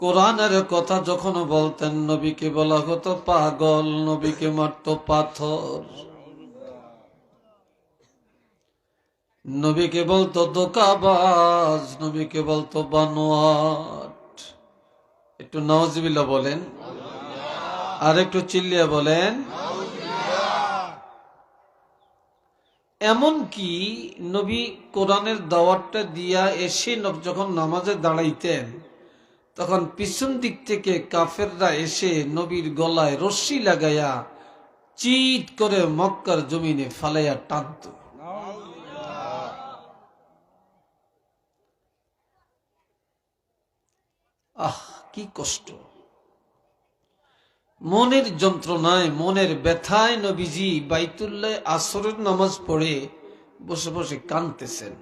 কোরআনের কথা যখন বলতেন নবীকে বলা হতো পাগল, নবীকে মারত পাথর, নবীকে বলতো দোকাবাজ, নবীকে বলতো বানোয়াট। একটু নাউজুবিল্লাহ বলেন, আর একটু চিল্লিয়ে বলেন। এমনকি নবী কোরআনের দাওয়াতটা দিয়া এসে যখন নামাজে দাঁড়াইতেন তখন পিছন দিক থেকে কাফেররা এসে নবীর গলায় রশ্মি লাগাইয়া চিৎ করে মক্কার জমিনে ফালাইয়া টানত। আহ, কি কষ্ট! মনের যন্ত্রণায়, মনের ব্যথায় নবীজি বাইতুল্লাহ আসরের নামাজ পড়ে বসে বসে কাঁদতেছেন।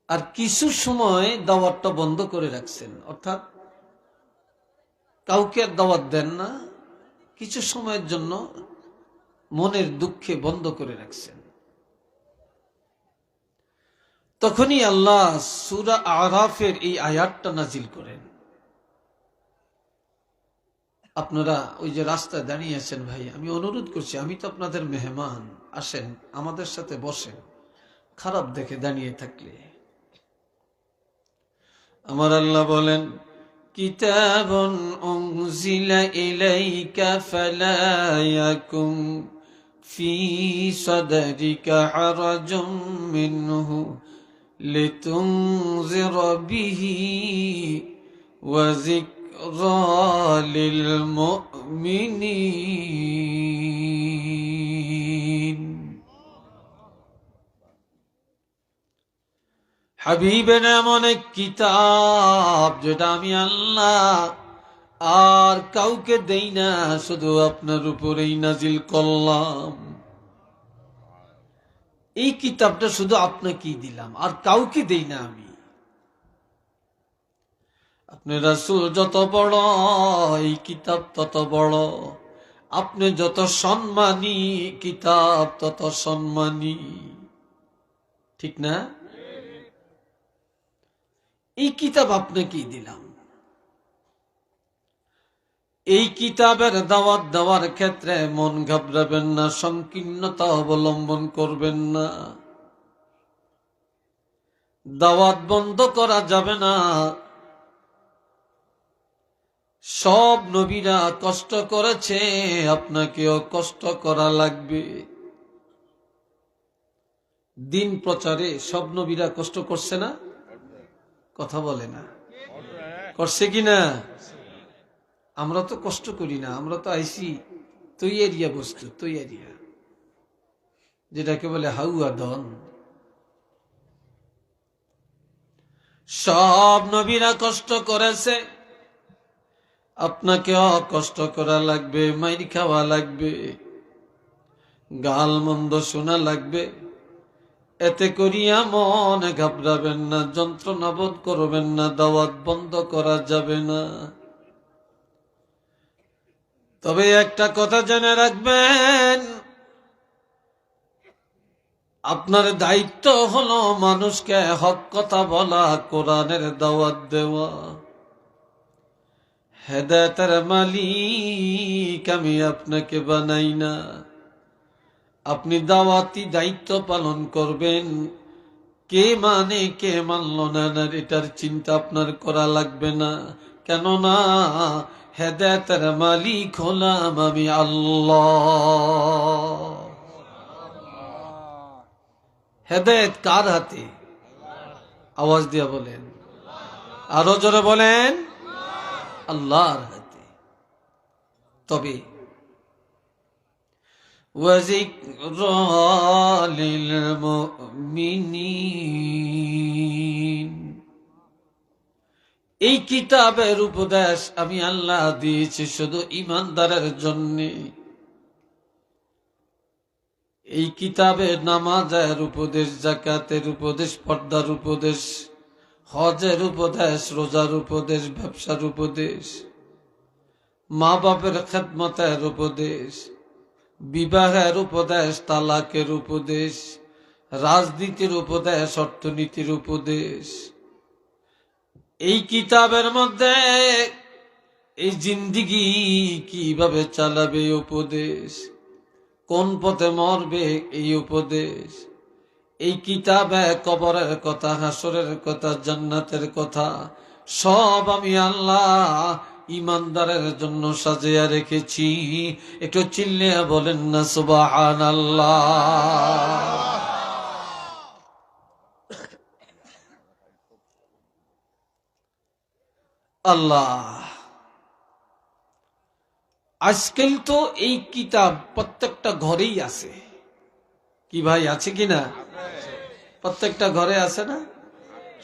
আর কিছু সময় দাওয়াতটা বন্ধ করে রাখছেন, অর্থাৎ কাউকে আর দাওয়াত দেন না, কিছু সময়ের জন্য মনের দুঃখে বন্ধ করে রাখছেন। তখনই আল্লাহ সূরা আরাফের এই আয়াতটা নাজিল করেন। আপনারা ওই যে রাস্তায় দাঁড়িয়ে আছেন, ভাই আমি অনুরোধ করছি, আমি তো আপনাদের মেহমান, আসেন আমাদের সাথে বসেন, খারাপ দেখে দাঁড়িয়ে থাকলে। আমার আল্লাহ বলেন, কিতাবুন উনজিলা ইলাইকা ফালা ইয়াকুম ফি সাদরিকা হারাজুম মিনহু লিতুনজিরা বিহি ওয়া যিকরা লিল মুমিনিন। হাবিবের এমন এক কিতাব যেটা আমি আল্লাহ আর কাউকে দেই না, শুধু আপনার উপরেই নাজিল করলাম। এই কিতাবটা শুধু আপনাকেই দিলাম, আর কাউকে দেই না আমি। আপনি রাসূল যত বড়, এই কিতাব তত বড়। আপনি যত সম্মানী, কিতাব তত সম্মানী। ঠিক না? এই কিতাব আপনাকেই দিলাম। এই কিতাবের দাওয়াত দেওয়ার ক্ষেত্রে মন ঘাবড়াবেন না, সংকীর্ণতা অবলম্বন করবেন না। দাওয়াত বন্ধ করা যাবে না। সব নবীরা কষ্ট করেছে, আপনাকেও কষ্ট করা লাগবে। দিন প্রচারে সব নবীরা কষ্ট করছে না? কথা বলে না, করছে কিনা? আমরা তো কষ্ট করি না, আমরা তো আইসি তৈয়ারিয়া বস্তু, তৈয়ারিয়া, যেটাকে বলে হাউয়া দন। সব নবীরা কষ্ট করেছে, আপনাকেও কষ্ট করা লাগবে, মাইর খাওয়া লাগবে, গাল মন্দ শোনা লাগবে। এতে করিয়া মনে ঘাবড়াবেন না, যন্ত্রণা বোধ করবেন না, দাওয়াত বন্ধ করা যাবে না। তবে একটা কথা জেনে রাখবেন, আপনার দায়িত্ব হলো মানুষকে হক কথা বলা, কোরআনের দাওয়াত দেওয়া। হেদায়েতের মালিক আমি আপনাকে বানাই না। আপনি দাওয়াতি দায়িত্ব পালন করবেন। কে মানে কে মানল না, এটার চিন্তা আপনার করা লাগবে না। কেননা হেদায়েতের মালিক হলাম আমি আল্লাহ। হেদায়েত কার হাতে? আওয়াজ দিয়া বলেন, আরো জোরে বলেন, আল্লাহর হাতে। তবে وذكرى للمؤمنين, এই কিতাবের উপদেশ আমি আল্লাহ দিয়েছি শুধু ঈমানদারের জন্য। এই কিতাবে নামাজের উপদেশ, যাকাতের উপদেশ, পর্দার উপদেশ, হজের উপদেশ, রোজার উপদেশ, ব্যবসার উপদেশ, মা বাপের খেদমতের উপদেশ, বিবাহের উপদেশ, তালাকের উপদেশ, রাজনীতির উপদেশ, অর্থনীতির উপদেশ, এই কিতাবের মধ্যে এই জিন্দিগি কিভাবে চালাবে এই উপদেশ, কোন পথে মরবে এই উপদেশ, এই কিতাবে কবরের কথা, হাসরের কথা, জান্নাতের কথা সব আমি আল্লাহ ইমানদারের জন্য সাজিয়ে রেখেছি। একটু চিল্লিয়ে বলেন না সুবহানাল্লাহ। আল্লাহ, আজকাল তো এই কিতাব প্রত্যেকটা ঘরেই আছে। কি ভাই, আছে কিনা? প্রত্যেকটা ঘরে আছে না?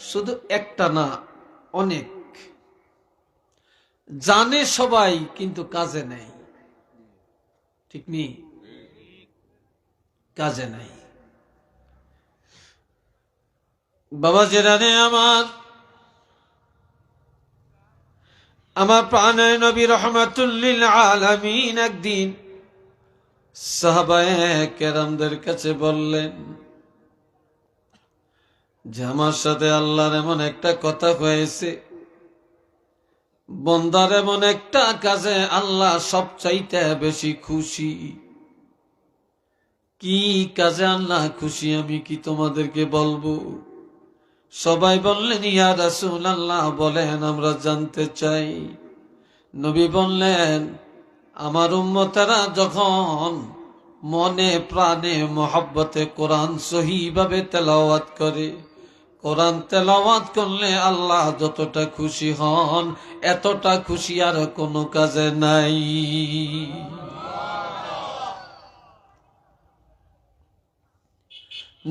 শুধু একটা না, অনেক। জানে সবাই, কিন্তু কাজে নেই। ঠিক নেই? কাজে নাই। বাবা জেরানে আমার প্রাণের নবী রহমাতুল লিল আলামিন একদিন সাহাবায়ে কেরামদের কাছে বললেন যে আমার সাথে আল্লাহর এমন একটা কথা হয়েছে, বন্দার এমন একটা কাজে আল্লাহ সবচাইতে বেশি খুশি। কি কাজে আল্লাহ খুশি আমি কি তোমাদেরকে বলবো? সবাই বললেন ইয়া রাসূলুল্লাহ, বলেন, আমরা জানতে চাই। নবী বললেন, আমার উম্মতেরা যখন মনে প্রাণে মহব্বতে কোরআন সহিভাবে তেলাওয়াত করে, কোরআন তেলাওয়াত করলে আল্লাহ যতটা খুশি হন, এতটা খুশি আর কোনো কাজে নাই।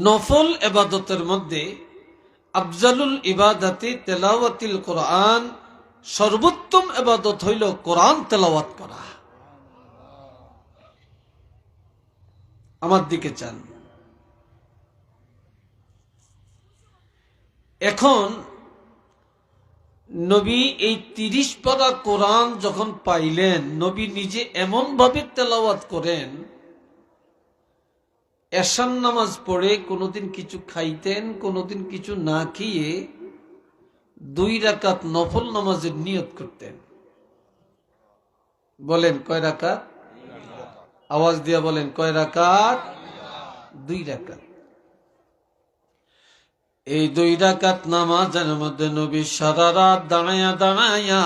নফল ইবাদতের মধ্যে আফজালুল ইবাদাতি তেলাওয়াতিল কোরআন, সর্বোত্তম ইবাদত হইল কোরআন তেলাওয়াত করা। আমার দিকে চান। এখন নবী এই 30 পারা কোরআন যখন পাইলেন, নবী নিজে এমন ভাবে তেলাওয়াত করেন, এশার নামাজ পড়ে কোনোদিন কিছু খাইতেন, কোনোদিন কিছু না খেয়ে 2 রাকাত নফল নামাজের নিয়ত করতেন। বলেন কয় রাকাত? আওয়াজ দিয়া বলেন কয় রাকাত? 2 রাকাত। এই 2 রাকাত নামাজের মধ্যে নবী সারা রাত দাঁড়ায়া দাঁড়ায়া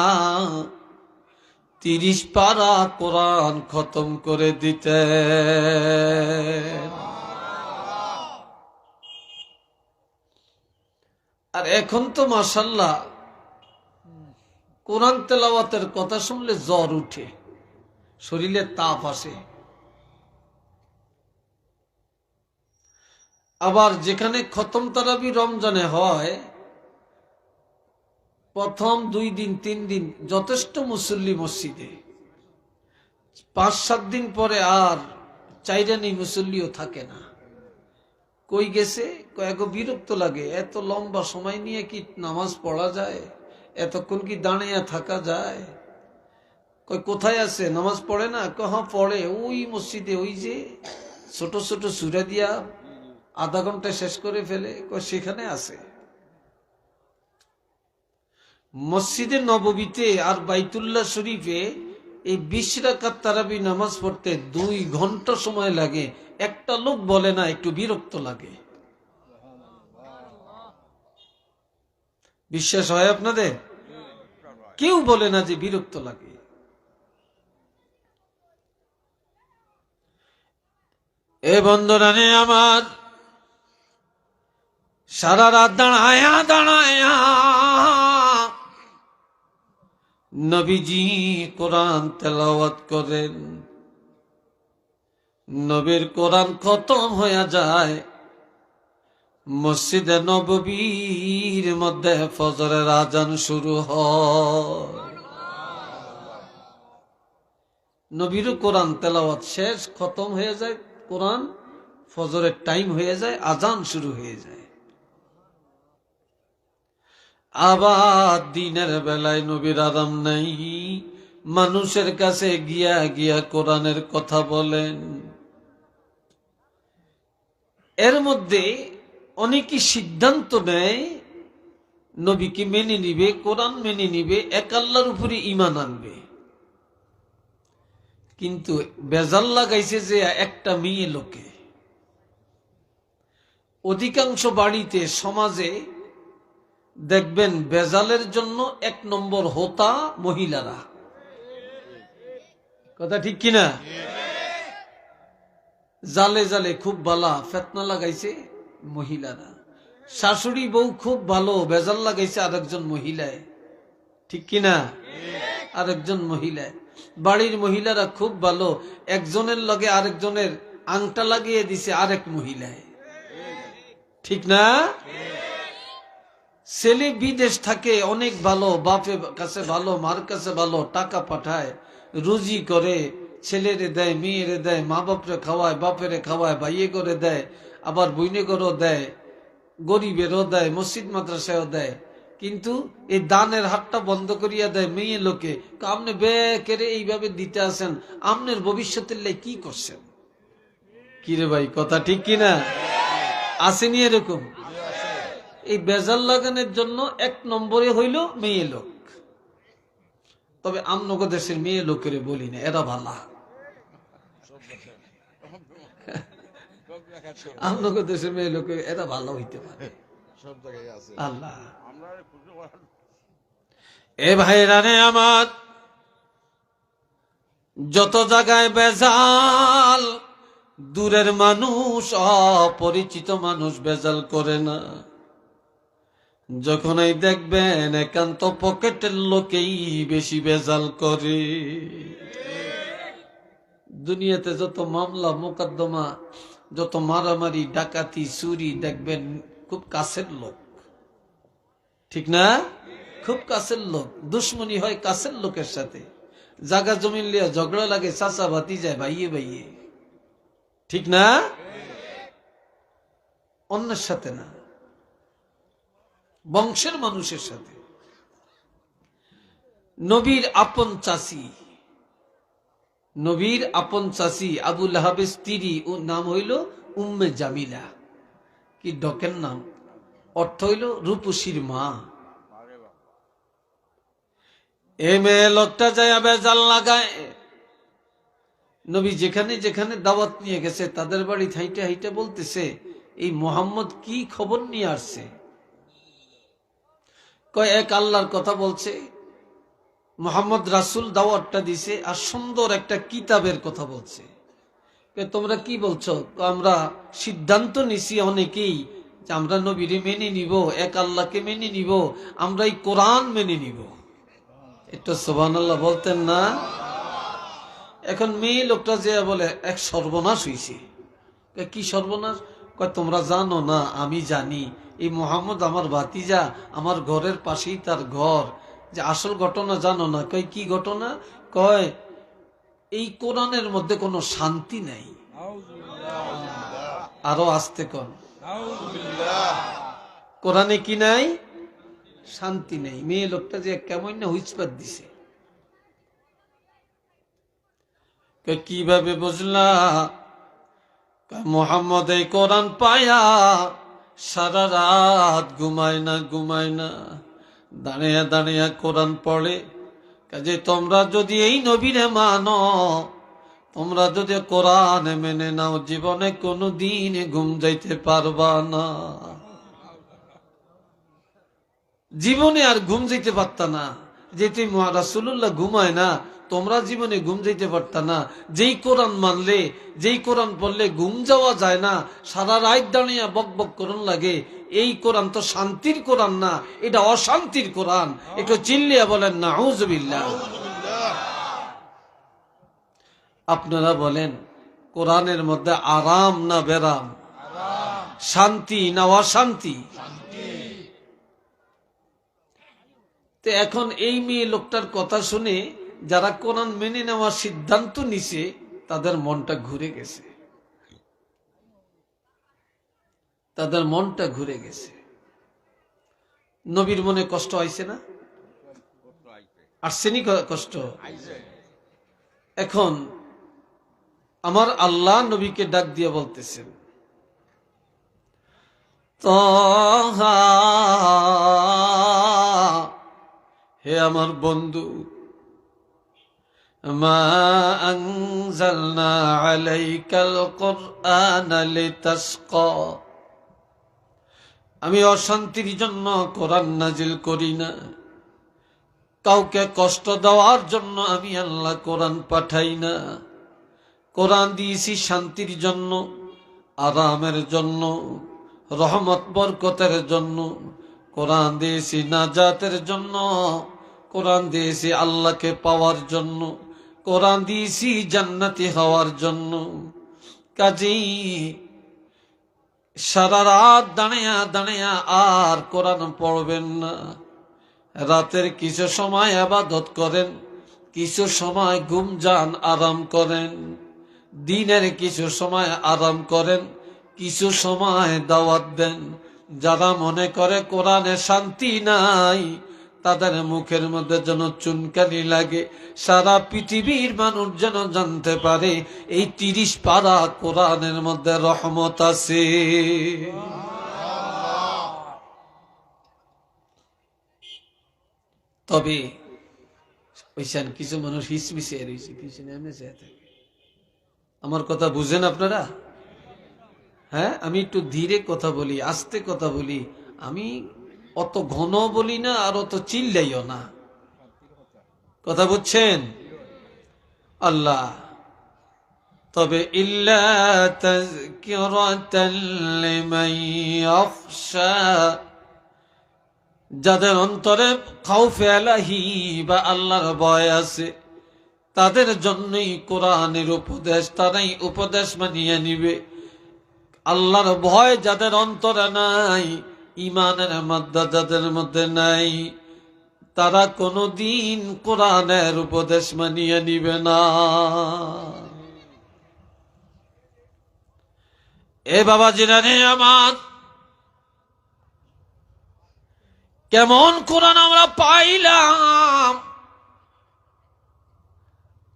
30 পারা কোরআন খতম করে দিতেন। আর এখন তো মাশাআল্লাহ কোরআন তেলাওয়াতের কথা শুনলে জ্বর উঠে, শরীরে তাপ আসে। আবার যেখানে খতম তারাবি রমজানে হয়, প্রথম 2 দিন 3 দিন যথেষ্ট মুসল্লি মসজিদে, 5-7 দিন পরে আর চাইরানি মুসল্লিও থাকে না। কই গেছে? কয়েক বিরক্ত লাগে, এত লম্বা সময় নিয়ে কি নামাজ পড়া যায়? এতক্ষণ কি দাঁড়িয়ে থাকা যায়? কই কোথায় আছে? নামাজ পড়ে না? হ্যাঁ পড়ে, ওই মসজিদে, ওই যে ছোট ছোট সূরা দিয়া আধা ঘন্টা শেষ করে ফেলে, সেখানে আছে। মসজিদে নববীতে আর বাইতুল্লাহ শরীফে এই 20 রাকাত তারাবি নামাজ পড়তে 2 ঘন্টা সময় লাগে। একটা লোক বলে না একটু বিরক্ত লাগে? বিশ্বাস হয় আপনাদের? কেউ বলে না যে বিরক্ত লাগে। এ বন্ধুরা নে আমার, সারা রাত দাঁড়ায়া দাঁড়ায়া নবীজি কোরআন তেলাওয়াত করেন। নবীর কোরআন খতম হয়ে যায়, মসজিদে নববীর মধ্যে ফজরের আজান শুরু হয়। নবীর কোরআন তেলাওয়াত শেষ, খতম হয়ে যায় কোরআন, ফজরের টাইম হয়ে যায়, আজান শুরু হয়ে যায়। আবার দিনের বেলায় নবীর আরাম নাই, মানুষের কাছে গিয়া গিয়া কোরআনের কথা বলেন। এর মধ্যে অনেকে সিদ্ধান্ত নেয় নবীকে মেনে নিবে, কোরআন মেনে নিবে, এক আল্লাহর উপরে ঈমান আনবে। কিন্তু বেজাল লাগাইছে যে একটা মেয়ে লোকে। অধিকাংশ বাড়িতে, সমাজে দেখবেন বেজালের জন্য এক নম্বর হোতা মহিলারা। কথা ঠিক কিনা? জালে জালে খুব বালা ফেতনা লাগাইছে মহিলারা। শাশুড়ি বউ খুব ভালো, বেজাল লাগাইছে আরেকজন মহিলায়। ঠিক কিনা? আরেকজন মহিলায়। বাড়ির মহিলারা খুব ভালো, একজনের লগে আরেকজনের আংটা লাগিয়ে দিছে আরেক মহিলায়। ঠিক না? ছেলে বিদেশ থাকে, অনেক ভালো, বাপের কাছে ভালো, মার কাছে ভালো, টাকা পাঠায়, রুজি করে, ছেলেরে দেয়, মেয়েরে দেয়, মা বাপরে খাওয়ায়, বাপেরে খাওয়ায়, ভাইয়ে করে দেয়, আবার বইনে করেও দেয়, গরিবেরও দেয়, মসজিদ মাদ্রাসায়ও দেয়। কিন্তু এই দানের হাতটা বন্ধ করিয়া দেয় মেয়ে লোকে। আপনি বেকেরে এইভাবে দিতে আসেন, আপনার ভবিষ্যতের লাই কি করছেন? কিরে ভাই, কথা ঠিক কিনা? আসেনি এরকম? এই বেজাল লাগানোর জন্য এক নম্বরে হইল মেয়ে লোক। তবে আমনগর দেশের মেয়ে লোকের বলি না, এরা ভালা। আমনগর দেশের মেয়ে লোকের এরা ভালো হইতে পারে। আল্লাহ এ ভাইরা রে আমার, যত জায়গায় বেজাল, দূরের মানুষ, অপরিচিত মানুষ বেজাল করে না। যখনই দেখবেন একান্ত পকেটের লোকেই বেশি বেজাল করে। দুনিয়াতে যত মামলা মোকদ্দমা, যত মারামারি, ডাকাতি, চুরি, দেখবেন খুব কাছের লোক। ঠিক না? খুব কাছের লোক। দুশ্মনী হয় কাছের লোকের সাথে। জাগা জমিন লিয়া ঝগড়া লাগে চাচা ভাতিজায়, ভাইয়ে ভাইয়ে। ঠিক না? অন্যের সাথে না, বংশের মানুষের সাথে। নবীর আপন চাচি, নবীর আপন চাচি আবু লাহাবের স্ত্রী, ওর নাম হইল উম্মে জামিলা। কি ডকের নাম? অর্থ হইল রূপসীর মা। এ মেয়ে লোকটা যায় বেজাল লাগায়। নবী যেখানে যেখানে দাওয়াত নিয়ে গেছে তাদের বাড়ি হাইটে হাইটে বলতেছে, এই মোহাম্মদ কি খবর নিয়ে আসছে? কয় এক আল্লাহর কথা বলছে, মোহাম্মদ রাসূল দাওয়াতটা দিছে, আর সুন্দর একটা কিতাবের কথা বলছে। তোমরা কি বলছো? আমরা সিদ্ধান্ত নিছি অনেকেই যে আমরা নবীরে মেনে নিব, এক আল্লাহকে মেনে নিব, আমরা এই কোরআন মেনে নিব। এটা সুবহানাল্লাহ বলতেন না? এখন মেয়ে লোকটা যে বলে এক সর্বনাশ হইছে। কি সর্বনাশ? কয় তোমরা জানো না, আমি জানি, এই মোহাম্মদ আমার ভাতিজা, আমার ঘরের পাশেই তার ঘর। যে আসল ঘটনা জানো না? কয় কি ঘটনা? কয় এই কোরআনের মধ্যে কোনো শান্তি নাই। আরো আসতে কন, কোরআনে কি নাই? শান্তি নেই। মেয়ে লোকটা যে কেমন না হুইসপাত দিছে। কিভাবে বুঝলা? মোহাম্মদ এই কোরআন পায়া সারা রাত ঘুমায় না, ঘুমায় না, দাঁড়িয়ে দাঁড়িয়ে কোরআন পড়ে। কাজে তোমরা যদি এই নবীরে মানো, তোমরা যদি কোরআন মেনে নাও, জীবনে কোনো দিন ঘুম যাইতে পারবা না। জীবনে আর ঘুম যাইতে পারতা না। যেহেতু রাসূলুল্লাহ ঘুমায় না, তোমরা জীবনে ঘুম যাইতে পারতা না। যেই কোরআন মানলে, যেই কোরআন পড়লে ঘুম যাওয়া যায় না, সারা রাত দাঁড়িয়ে বক বক করন লাগে, এই কোরআন তো শান্তির কোরআন না, এটা অশান্তির কোরআন। একটু চিল্লিয়া বলেন নাউযুবিল্লাহ। আপনারা বলেন কোরআনের মধ্যে আরাম না বেরাম? শান্তি না অশান্তি? তো এখন এই মেয়ে লোকটার কথা শুনে যারা কোরআন মেনে নেওয়ার সিদ্ধান্ত নিছে তাদের মনটা ঘুরে গেছে, তাদের মনটা ঘুরে গেছে। নবীর মনে কষ্ট হয়েছে না? আসছেনি কষ্ট? এখন আমার আল্লাহ নবীকে ডাক দিয়ে বলতেছেন, তাহা, হে আমার বন্ধু, মা আনজালনা আলাইকাল কুরআনা লিতাশকা, আমি অশান্তির জন্য কোরআন নাজিল করি না, কাউকে কষ্ট দেওয়ার জন্য আমি আল্লাহ কোরআন পাঠাই না। কোরআন দিয়েছি শান্তির জন্য, আরামের জন্য, রহমত বরকতের জন্য। কোরআন দিয়েছি নাজাতের জন্য, কোরআন দিয়েছি আল্লাহকে পাওয়ার জন্য, কোরআন দিয়েছি জান্নাতি হওয়ার জন্য। কাজেই সারা রাত দাঁড়িয়া দাঁড়িয়া আর কোরআন পড়বেন না। রাতের কিছু সময় ইবাদত করেন, কিছু সময় ঘুম যান, আরাম করেন। দিনের কিছু সময় আরাম করেন, কিছু সময় দাওয়াত দেন। যারা মনে করে কোরআনে শান্তি নাই, তাদের মুখের মধ্যে যেন চুনকানি লাগে। সারা পৃথিবীর মানুষ যেন জানতে পারে এই 30 পারা কোরআনের মধ্যে রহমত আছে। তবে ওইখান কিছু মানুষ হিসমিসে রয়েছে, কিছু এমনি চেয়ে থাকে। আমার কথা বুঝেন আপনারা? হ্যাঁ, আমি একটু ধীরে কথা বলি, আস্তে কথা বলি। আমি অত ঘন বলি না, আর অত চিল্লাইও না। কথা বুঝছেন? আল্লাহ তবে ইল্লা তাযকিরাতাল লিমান ইয়াখশা, যাদের অন্তরে খাউফে আলাহি বা আল্লাহর ভয় আছে, তাদের জন্যই কোরআনের উপদেশ, তারাই উপদেশ মানিয়ে নিবে। আল্লাহর ভয় যাদের অন্তরে নাই, ইমানের মধ্যে যাদের মধ্যে নাই, তারা কোনদিন কোরআনের উপদেশ মানিয়ে নিবে না। এ বাবাজিরা রে আমার, কেমন কোরআন আমরা পাইলাম।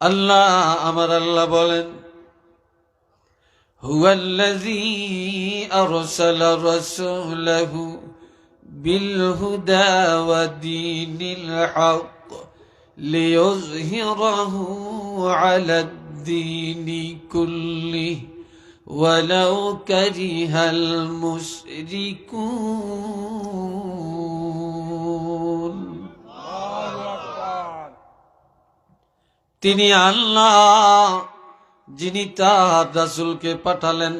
আল্লাহ, আমার আল্লাহ বলেন, হুয়াল্লাযী আরসালা রাসূলাহু বিল হুদা ওয়া দীনিল হক লিইয়ুযহিরাহু আলাদ দীনি কুল্লিহি ওয়ালাউ কারিহাল মুশরিকুন। তিনি আল্লাহ, যিনি তার রাসূলকে পাঠালেন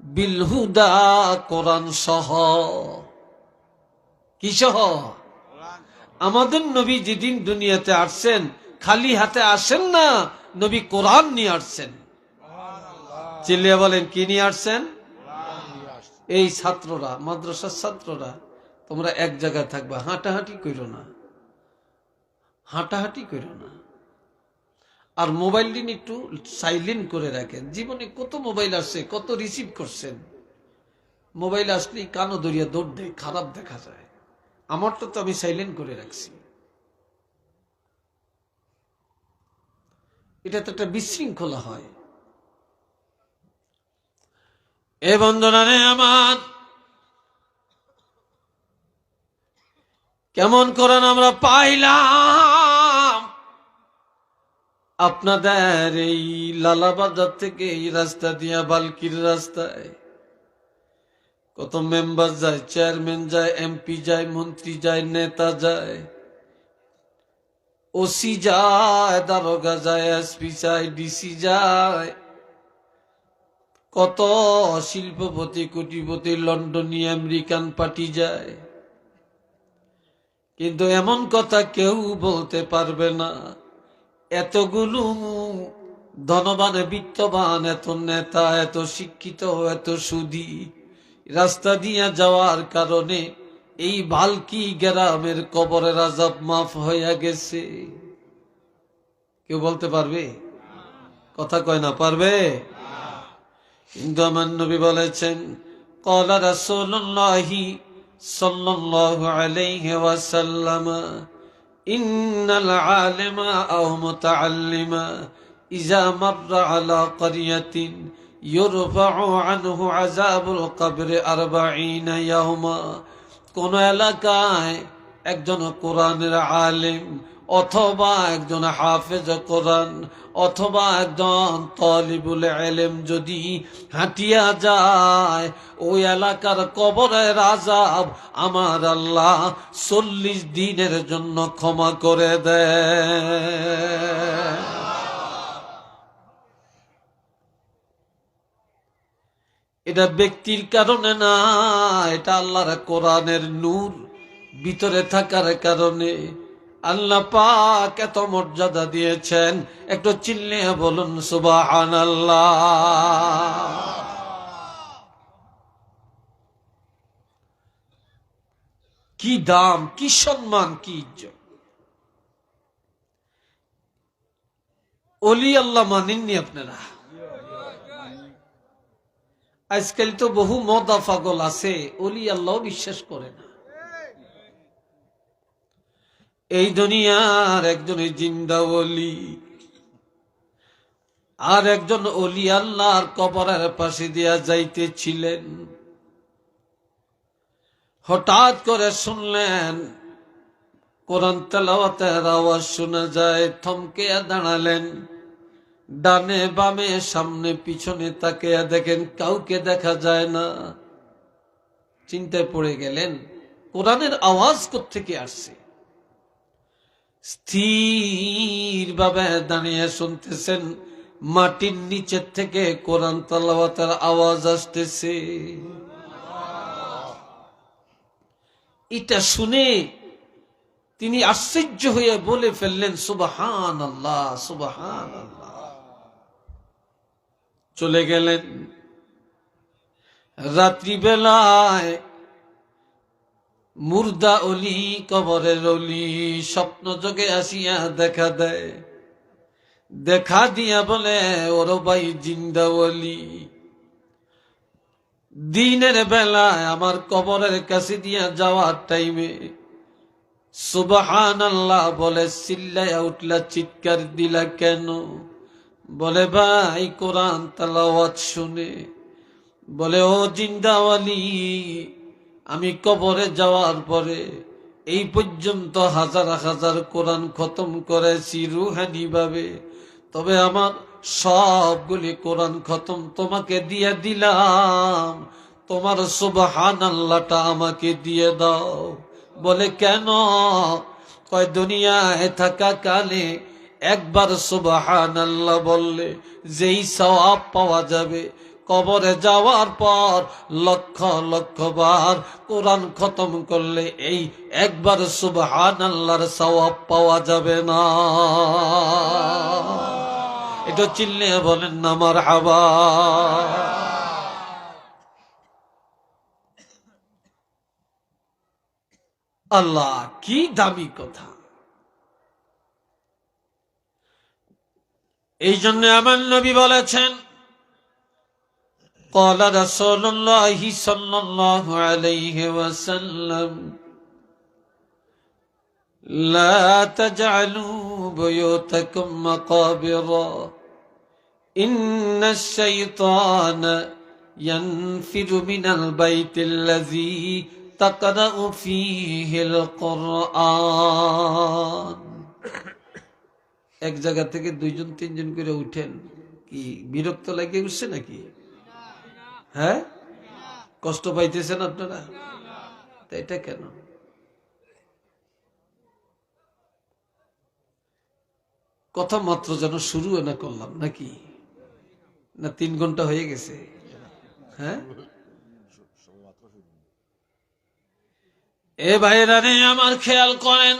বিল হুদা, কোরআন সহ। কি সহ? আমাদের নবী যেদিন দুনিয়াতে আসছেন, খালি হাতে আসেন না, নবী কোরআন নিয়ে আসছেন। চিল্লিয়ে বলেন, কি নিয়ে আসছেন? এই ছাত্ররা, মাদ্রাসার ছাত্ররা, তোমরা এক জায়গায় থাকবা, হাঁটাহাঁটি করো না, হাঁটাহাঁটি করো না। আর মোবাইল দিন একটু সাইলেন্ট করে রাখেন। জীবনে কত মোবাইল আসছে, কত রিসিভ করছেন। মোবাইল আসলেই কানো দরিয়া দৌড় দেয়, খারাপ দেখা যায়। আমারটা তো আমি সাইলেন্ট করে রাখছি। এটা তো একটা বিশৃঙ্খলা হয়। এ বন্ধুরা রে আমার, কেমন কোরআন আমরা পাইলাম। আপনাদের এই লালাবাজার থেকে এই রাস্তা দিয়া বালকির রাস্তায় কত মেম্বার যায়, চেয়ারম্যান যায়, এমপি যায়, মন্ত্রী যায়, নেতা যায়, ওসি যায়, দারোগা যায়, এসপি যায়, ডিসি যায়, কত শিল্পপতি, কোটিপতি, লন্ডনী, আমেরিকান পার্টি যায়। কিন্তু এমন কথা কেউ বলতে পারবে না, এতগুলো ধনবান, বিত্তবান, এত নেতা, এত শিক্ষিত, এত সুধী রাস্তা দিয়া যাওয়ার কারণে এই বালকি গ্রামের কবরের আযাব মাফ হইয়া গেছে। কেউ বলতে পারবে? কথা কয় না, পারবে? কিন্তু আমার নবী বলেছেন, ক্বালা রাসূলুল্লাহি সাল্লাল্লাহু আলাইহি ওয়াসাল্লাম, ইন্নাল আলিমা আও মুতাআল্লিমা ইযা মাররা আলা ক্বরিয়াতিন ইউরফাউ আনহু আযাবুল কবরি 40 ইয়াওমা। কোন এলাকায় একজন কোরআনের আলেম অথবা একজন হাফেজ কোরআন অথবা একজন তালিবুল ইলম যদি হাঁটিয়া যায়, ওই এলাকার কবরের আযাব আমার আল্লাহ 40 দিনের জন্য ক্ষমা করে দেয়। এটা ব্যক্তির কারণে না, এটা আল্লাহর কোরআনের নূর ভিতরে থাকার কারণে। আল্লাহ পাক এত মর্যাদা দিয়েছেন, একটু চিল্লিয়ে বলুন সুবহানাল্লাহ। কি দাম, কি সম্মান, কি ইজ্জত। ওলি আল্লাহ মানেননি আপনারা? আজকাল তো বহু মদা পাগল আছে, ওলি আল্লাহ বিশ্বাস করে না। এই দুনিয়ার একজন জিন্দা ওলি, আর একজন ওলি আল্লাহর কবরের পাশে দিয়া যাইতেছিলেন। হঠাৎ করে শুনলেন কোরআন তেলাওয়াতের আওয়াজ শোনা যায়, থমকে দাঁড়ালেন। ডানে বামে সামনে পিছনে তাকিয়ে দেখেন কাউকে দেখা যায় না। চিন্তায় পড়ে গেলেন কোরআনের আওয়াজ কোত্থেকে আসছে। স্থির ভাবে দাঁড়িয়ে শুনতেছেন, মাটির নিচের থেকে কোরআন তেলাওয়াতের আওয়াজ আসতেছে। এটা শুনে তিনি আশ্চর্য হয়ে বলে ফেললেন সুবহানাল্লাহ, সুবহানাল্লাহ। চলে গেলেন। রাত্রিবেলায় মুর্দা অলি, কবরের অলি স্বপ্ন যোগে আসিয়া দেখা দেয়। দেখা দিয়া বলে, ওর ভাই জিন্দা অলি, দিনের বেলায় আমার কবরের কাছে দিয়া যাওয়ার টাইমে সুবহানাল্লাহ বলে চিল্লাইয়া উঠলা, চিৎকার দিলা কেন? বলে ভাই কোরআন তেলাওয়াত শুনে। বলে ও জিন্দাওয়ালি, আমি কবরে যাওয়ার পরে এই পর্যন্ত হাজার হাজার কোরআন খতম করেছি রুহানি ভাবে, তবে আমার সবগুলি কোরআন খতম তোমাকে দিয়ে দিলাম, তোমার সুবহানাল্লাহটা আমাকে দিয়ে দাও। বলে কেন? কয় দুনিয়ায় থাকা কালে একবার সুবহানাল্লাহ বললে যেই সওয়াব পাওয়া যাবে, কবরে যাওয়ার পর লক্ষ লক্ষ বার কোরআন খতম করলে এই একবার সুবহানাল্লাহর সওয়াব পাওয়া যাবে না। এটা চিল্লে বলেন না মারহাবা। আল্লাহ কি দামি কথা। এই জন্য আমার নবী বলেছেন, قال رسول الله صلى الله عليه وسلم لا تجعلوا بيوتكم مقابر إن الشيطان ينفر من البيت الذي تقرأ فيه القرآن। এক জায়গা থেকে দুইজন তিনজন করে উঠেন, কি বিরক্ত লাগে উঠছে নাকি? হ্যাঁ, কষ্ট পাইতেছেন আপনারা? এটা কেন? কথা মাত্র যেন শুরু না করলাম নাকি? না 3 ঘন্টা হয়ে গেছে? হ্যাঁ, এ ভাইরা রে আমার খেয়াল করেন,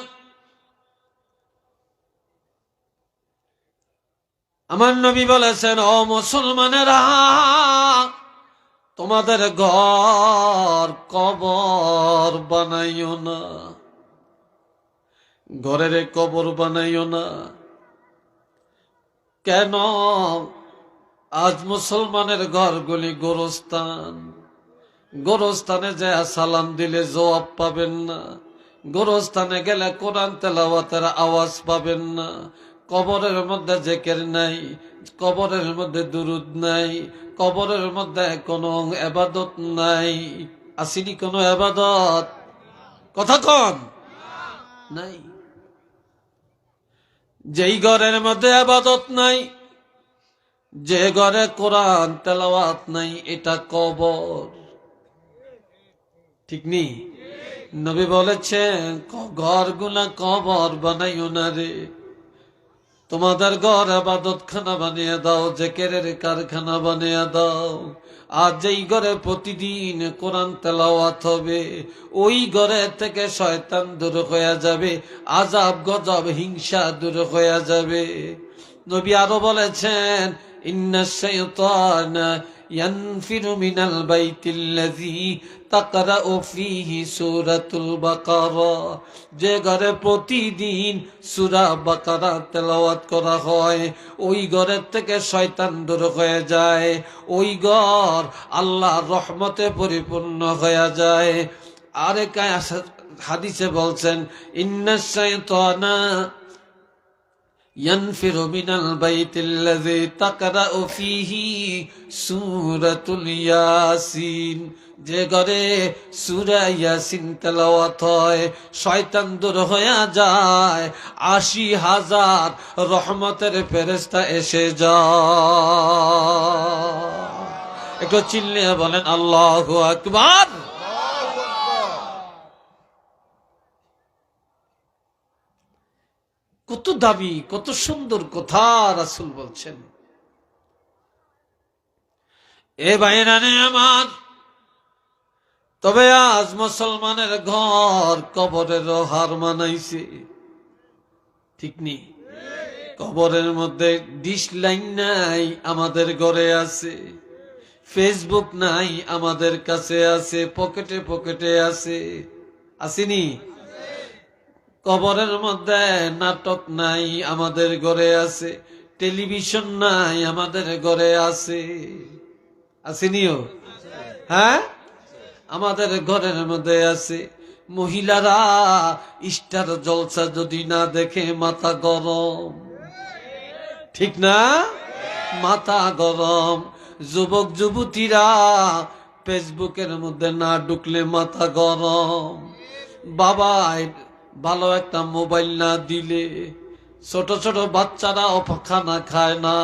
আমার নবী বলেছেন, ও মুসলমানেরা, তোমাদের ঘর কবর বানাইও না, ঘরের কবর বানাইও না। কেন? আজ মুসলমানের ঘরগুলি গোরস্থান। গোরস্থানে যে সালাম দিলে জবাব পাবেন না, গোরস্থানে গেলে কোরআন তেলাওয়াতের আওয়াজ পাবেন না, কবরের মধ্যে জিকির নাই, কবরের মধ্যে দুরুদ নাই, কবরের মধ্যে কোনো ইবাদত নাই। আসেনি কোনো ইবাদত? কথা কন নাই। যেই ঘরের মধ্যে ইবাদত নাই, যে ঘরে কোরআন তেলাওয়াত নাই, এটা কবর। ঠিক নেই? নবী বলেছেন ঘরগুলা কবর বানাইও না রে, তোমাদের ঘর ইবাদত খানা বানিয়ে দাও, জিকিরের কারখানা বানিয়ে দাও। আর যেই ঘরে প্রতিদিন কোরআন তেলাওয়াত হবে, ওই ঘরে থেকে শয়তান দূর হয়ে যাবে, আযাব গজব হিংসা দূর হয়ে যাবে। নবী আরো বলেছেন ইন্নাশ শাইতানা ইয়ানফিরু মিনাল বাইতিল্লাযী তাকরাউ ফীহি সূরাতুল বাকারা, যে ঘরে প্রতিদিন সূরা বাকারা তেলাওয়াত করা হয়, ওই ঘরের থেকে শয়তান দূর হয়ে যায়, ওই ঘর আল্লাহর রহমতে পরিপূর্ণ হয়ে যায়। আরেক হাদিসে বলছেন ইন্নাশ শাইতানা ينفر من البيت الذي تقرأ فيه سورة الياسين, যে ঘরে সূরা ইয়াসিন তেলাওয়াত হয়, শয়তান দূর হয়ে যায়, ৮০,০০০ রহমতের ফেরেশতা এসে যায়। একটু চিল্লিয়ে বলেন আল্লাহু আকবার। কত দাবি, কত সুন্দর কথা রাসূল বলছেন। এ ভাইরানে আমার, তবে আজ মুসলমানের ঘর কবরের হার মানাইছে। ঠিক নেই? কবরের মধ্যে ডিশ লাইন নাই, আমাদের ঘরে আছে। ফেসবুক নাই, আমাদের কাছে আছে, পকেটে পকেটে আছে। আসেনি? কবরের মধ্যে নাটক নাই, আমাদের ঘরে আছে। টেলিভিশন নাই, আমাদের ঘরে আছে। আসেনিও? হ্যাঁ, আমাদের ঘরের মধ্যে আছে। মহিলারা স্টার জলসা যদি না দেখে মাথা গরম। ঠিক না? মাথা গরম। যুবক যুবতীরা ফেসবুকের মধ্যে না ঢুকলে মাথা গরম। বাবা ভালো একটা মোবাইল না দিলে ছোট ছোট বাচ্চারা খানা খায় না।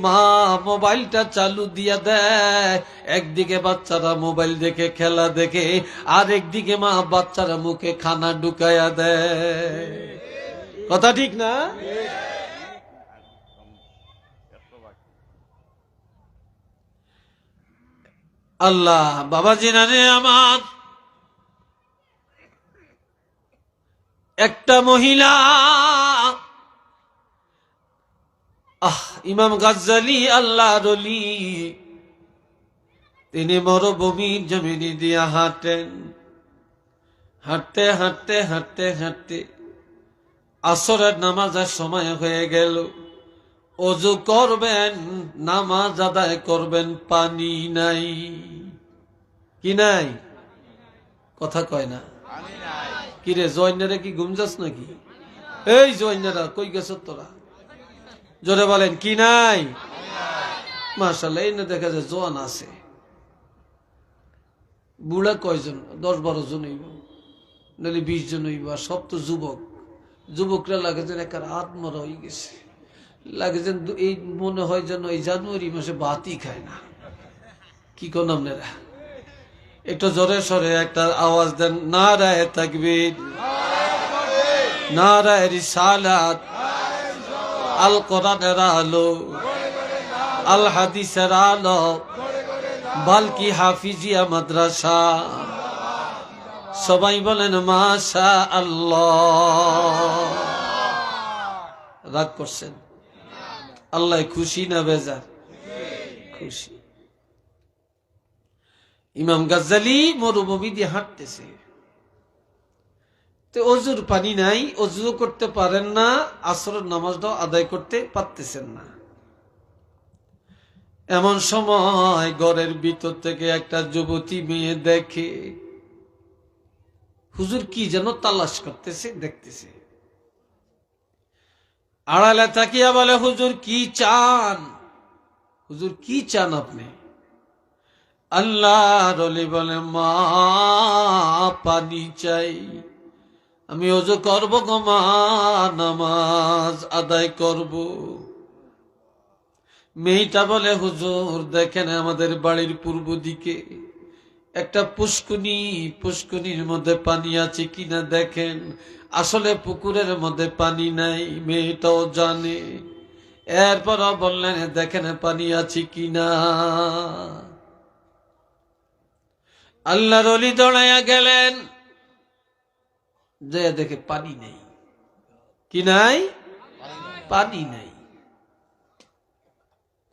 মা মোবাইলটা চালু দিয়া দেয়, একদিকে বাচ্চারা মোবাইল দেখে খেলা দেখে, আর একদিকে মা বাচ্চারা মুখে খানা ঢুকাইয়া দেয়। কথা ঠিক না? আল্লাহ বাবাজি নানে আমার, একটা মহিলা, ইমাম গাজ্জালি আল্লাহর ওলি, তিনি মরুভূমির জমিনে দিয়া হাঁটেন। হাঁটতে হাঁটতে হাঁটতে হাঁটতে আসরের নামাজের সময় হয়ে গেল। ওযু করবেন, নামাজ আদায় করবেন, পানি নাই। কি নাই? কথা কয় না। কিরে জয়নারা কি ঘুম যাস নাকি? এই জয়নারা কই গেছ তোরা? জোরে বলেন কি নাই? মাশাআল্লাহ, এই না দেখা যায় জোয়ান আছে। বুড়া কয়জন? ১০-১২ জন হইব, নাহলে ২০ জন হইব। আর সব তো যুবক। যুবকরা লাগে যেন একটা আত্মরা হয়ে গেছে। লাগে যেন এই মনে হয় যেন এই জানুয়ারি মাসে ভাতই খায় না। কি কোন আপনারা? একটু জোরে সরে একটা আওয়াজ দেন, নারায়ে তাকবীর, নারায়ে রিসালাত, আল কোরআনের আলো, আল হাদিসের আলো, বালকি হাফিজিয়া মাদ্রাসা। সবাই বলেন মাশা আল্লাহ। রাগ করছেন? আল্লাহ খুশি না বেজার? খুশি। ইমাম গাজ্জালি মরুভূমি দিয়ে হাঁটতেছে, তো অজুর পানি নাই, অজু করতে পারেন না, আসরের নামাজটাও আদায় করতে পারতেছেন না। এমন সময় ঘরের ভিতর থেকে একটা যুবতী মেয়ে দেখে, হুজুর কি যেন তালাশ করতেছে, দেখতেছে। আড়ালে তাকিয়া বলে, হুজুর কি চান? হুজুর কি চান আপনি? আল্লাহর ওলি বলে, মা পানি চাই, আমি ওযু করব গো মা, নামাজ আদায় করব। মেয়েটা বলে, হুজুর দেখেন আমাদের বাড়ির পূর্ব দিকে একটা পুষ্কুনির মধ্যে পানি আছে কিনা দেখেন। আসলে পুকুরের মধ্যে পানি নাই, মেয়েটাও জানে। এরপরও বললেন, দেখেন পানি আছে কিনা। আল্লাহর ওলি দৌড়াইয়া গেলেন, যে দেখে পানি নেই। কি নাই? পানি নাই,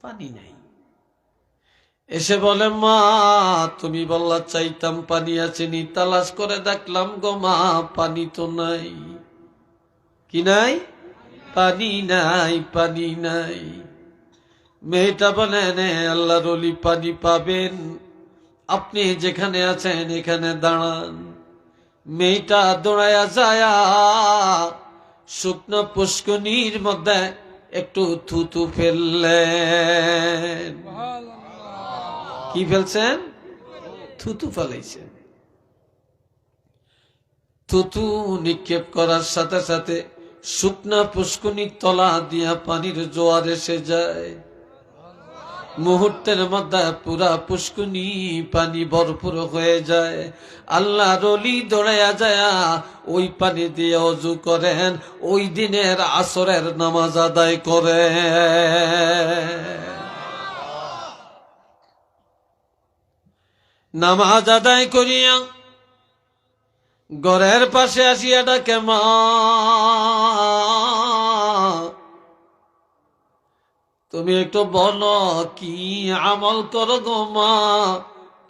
পানি নাই। এসে বলে, মা তুমি বললা চাইতাম পানি আসেনি, তালাশ করে দেখলাম গো মা, পানি তো নাই। কি নাই? পানি নাই, পানি নাই। মেয়েটা বলে, নে আল্লাহর ওলি পানি পাবেন, আপনি যেখানে আছেন এখানে দাঁড়ান। মেয়েটা দৌড়াইয়া যায়, শুকনো পুষ্কনির মধ্যে একটু থুতু ফেললেন। কি ফেলছেন? থুতু ফেলাইছেন। থুতু নিক্ষেপ করার সাথে সাথে শুকনা পুষ্কনির তলা দিয়া পানির জোয়ার এসে যায়। মুহূর্তের মধ্যে পুরা পুষ্কুনি পানি ভরপুর হয়ে যায়। আল্লাহর ওলি দৌড়াইয়া যায়, ওই পানি দিয়ে ওযু করেন, ওই দিনের আসরের নামাজ আদায় করে। নামাজ আদায় করিয়া ঘরের পাশে আসিয়া ডাকে, মা তুমি একটু বলো কি আমল করো গো মা,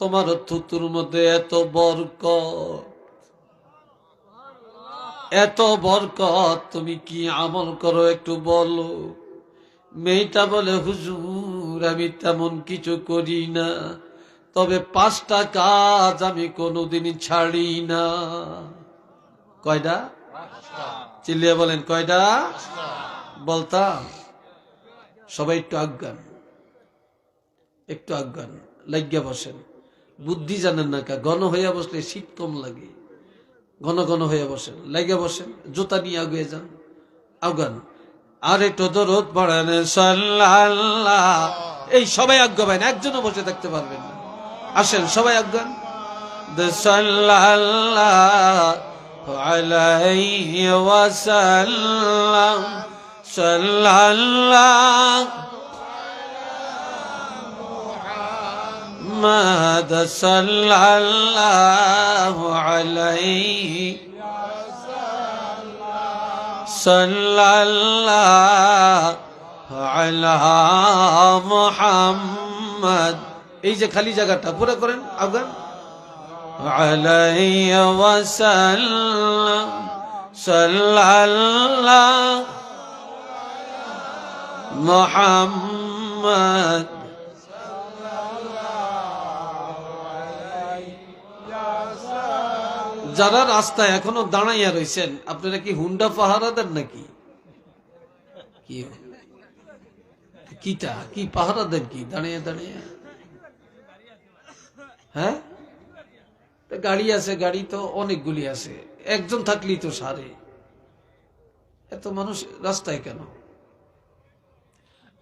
তোমার থুতুর মধ্যে এত বরকত, এত বরকত, তুমি কি আমল করো একটু বলো। মেয়েটা বলে, হুজুর আমি তেমন কিছু করি না, তবে 5টা কাজ আমি কোনোদিন ছাড়ি না। কয়টা? চিল্লিয়ে বলেন, কয়টা? বলতাম। সবাই একটু আজ্ঞান, একটু আজ্ঞান, লাগিয়া বসেন। বুদ্ধি জানেন না কা, ঘন হইয়া বসলে শীত কম লাগে। ঘন ঘন হইয়া বসেন, লাগিয়া বসেন, জুতা নিয়ে আগুয়ে যান, আজ্ঞান। আর একটু দরুদ পড়েন, সাল্লাল্লাহ। এই সবাই আজ্ঞা পাবেন, একজনও বসে থাকতে পারবেন না। আসেন সবাই আজ্ঞান। সাল্লাল্লাহু আলাইহি ওয়াসাল্লাম, সাল্লাল্লাহু محمد صلى الله عليه صلى الله على محمد। এই যে খালি জায়গাটা পুরো করেন আফগান। আলাইহি ওয়াসাল্লাম সাল্লাল্লাহু মুহাম্মদ। যারা রাস্তায় এখনো দাঁড়াইয়া রয়েছেন, আপনারা কি হুন্ডা পাহারা দেন নাকি? কিটা কি পাহারা দেন কি দাঁড়িয়ে দাঁড়িয়ে? হ্যাঁ, গাড়ি আছে, গাড়ি তো অনেকগুলি আছে, একজন থাকলেই তো সারে। এত মানুষ রাস্তায় কেন?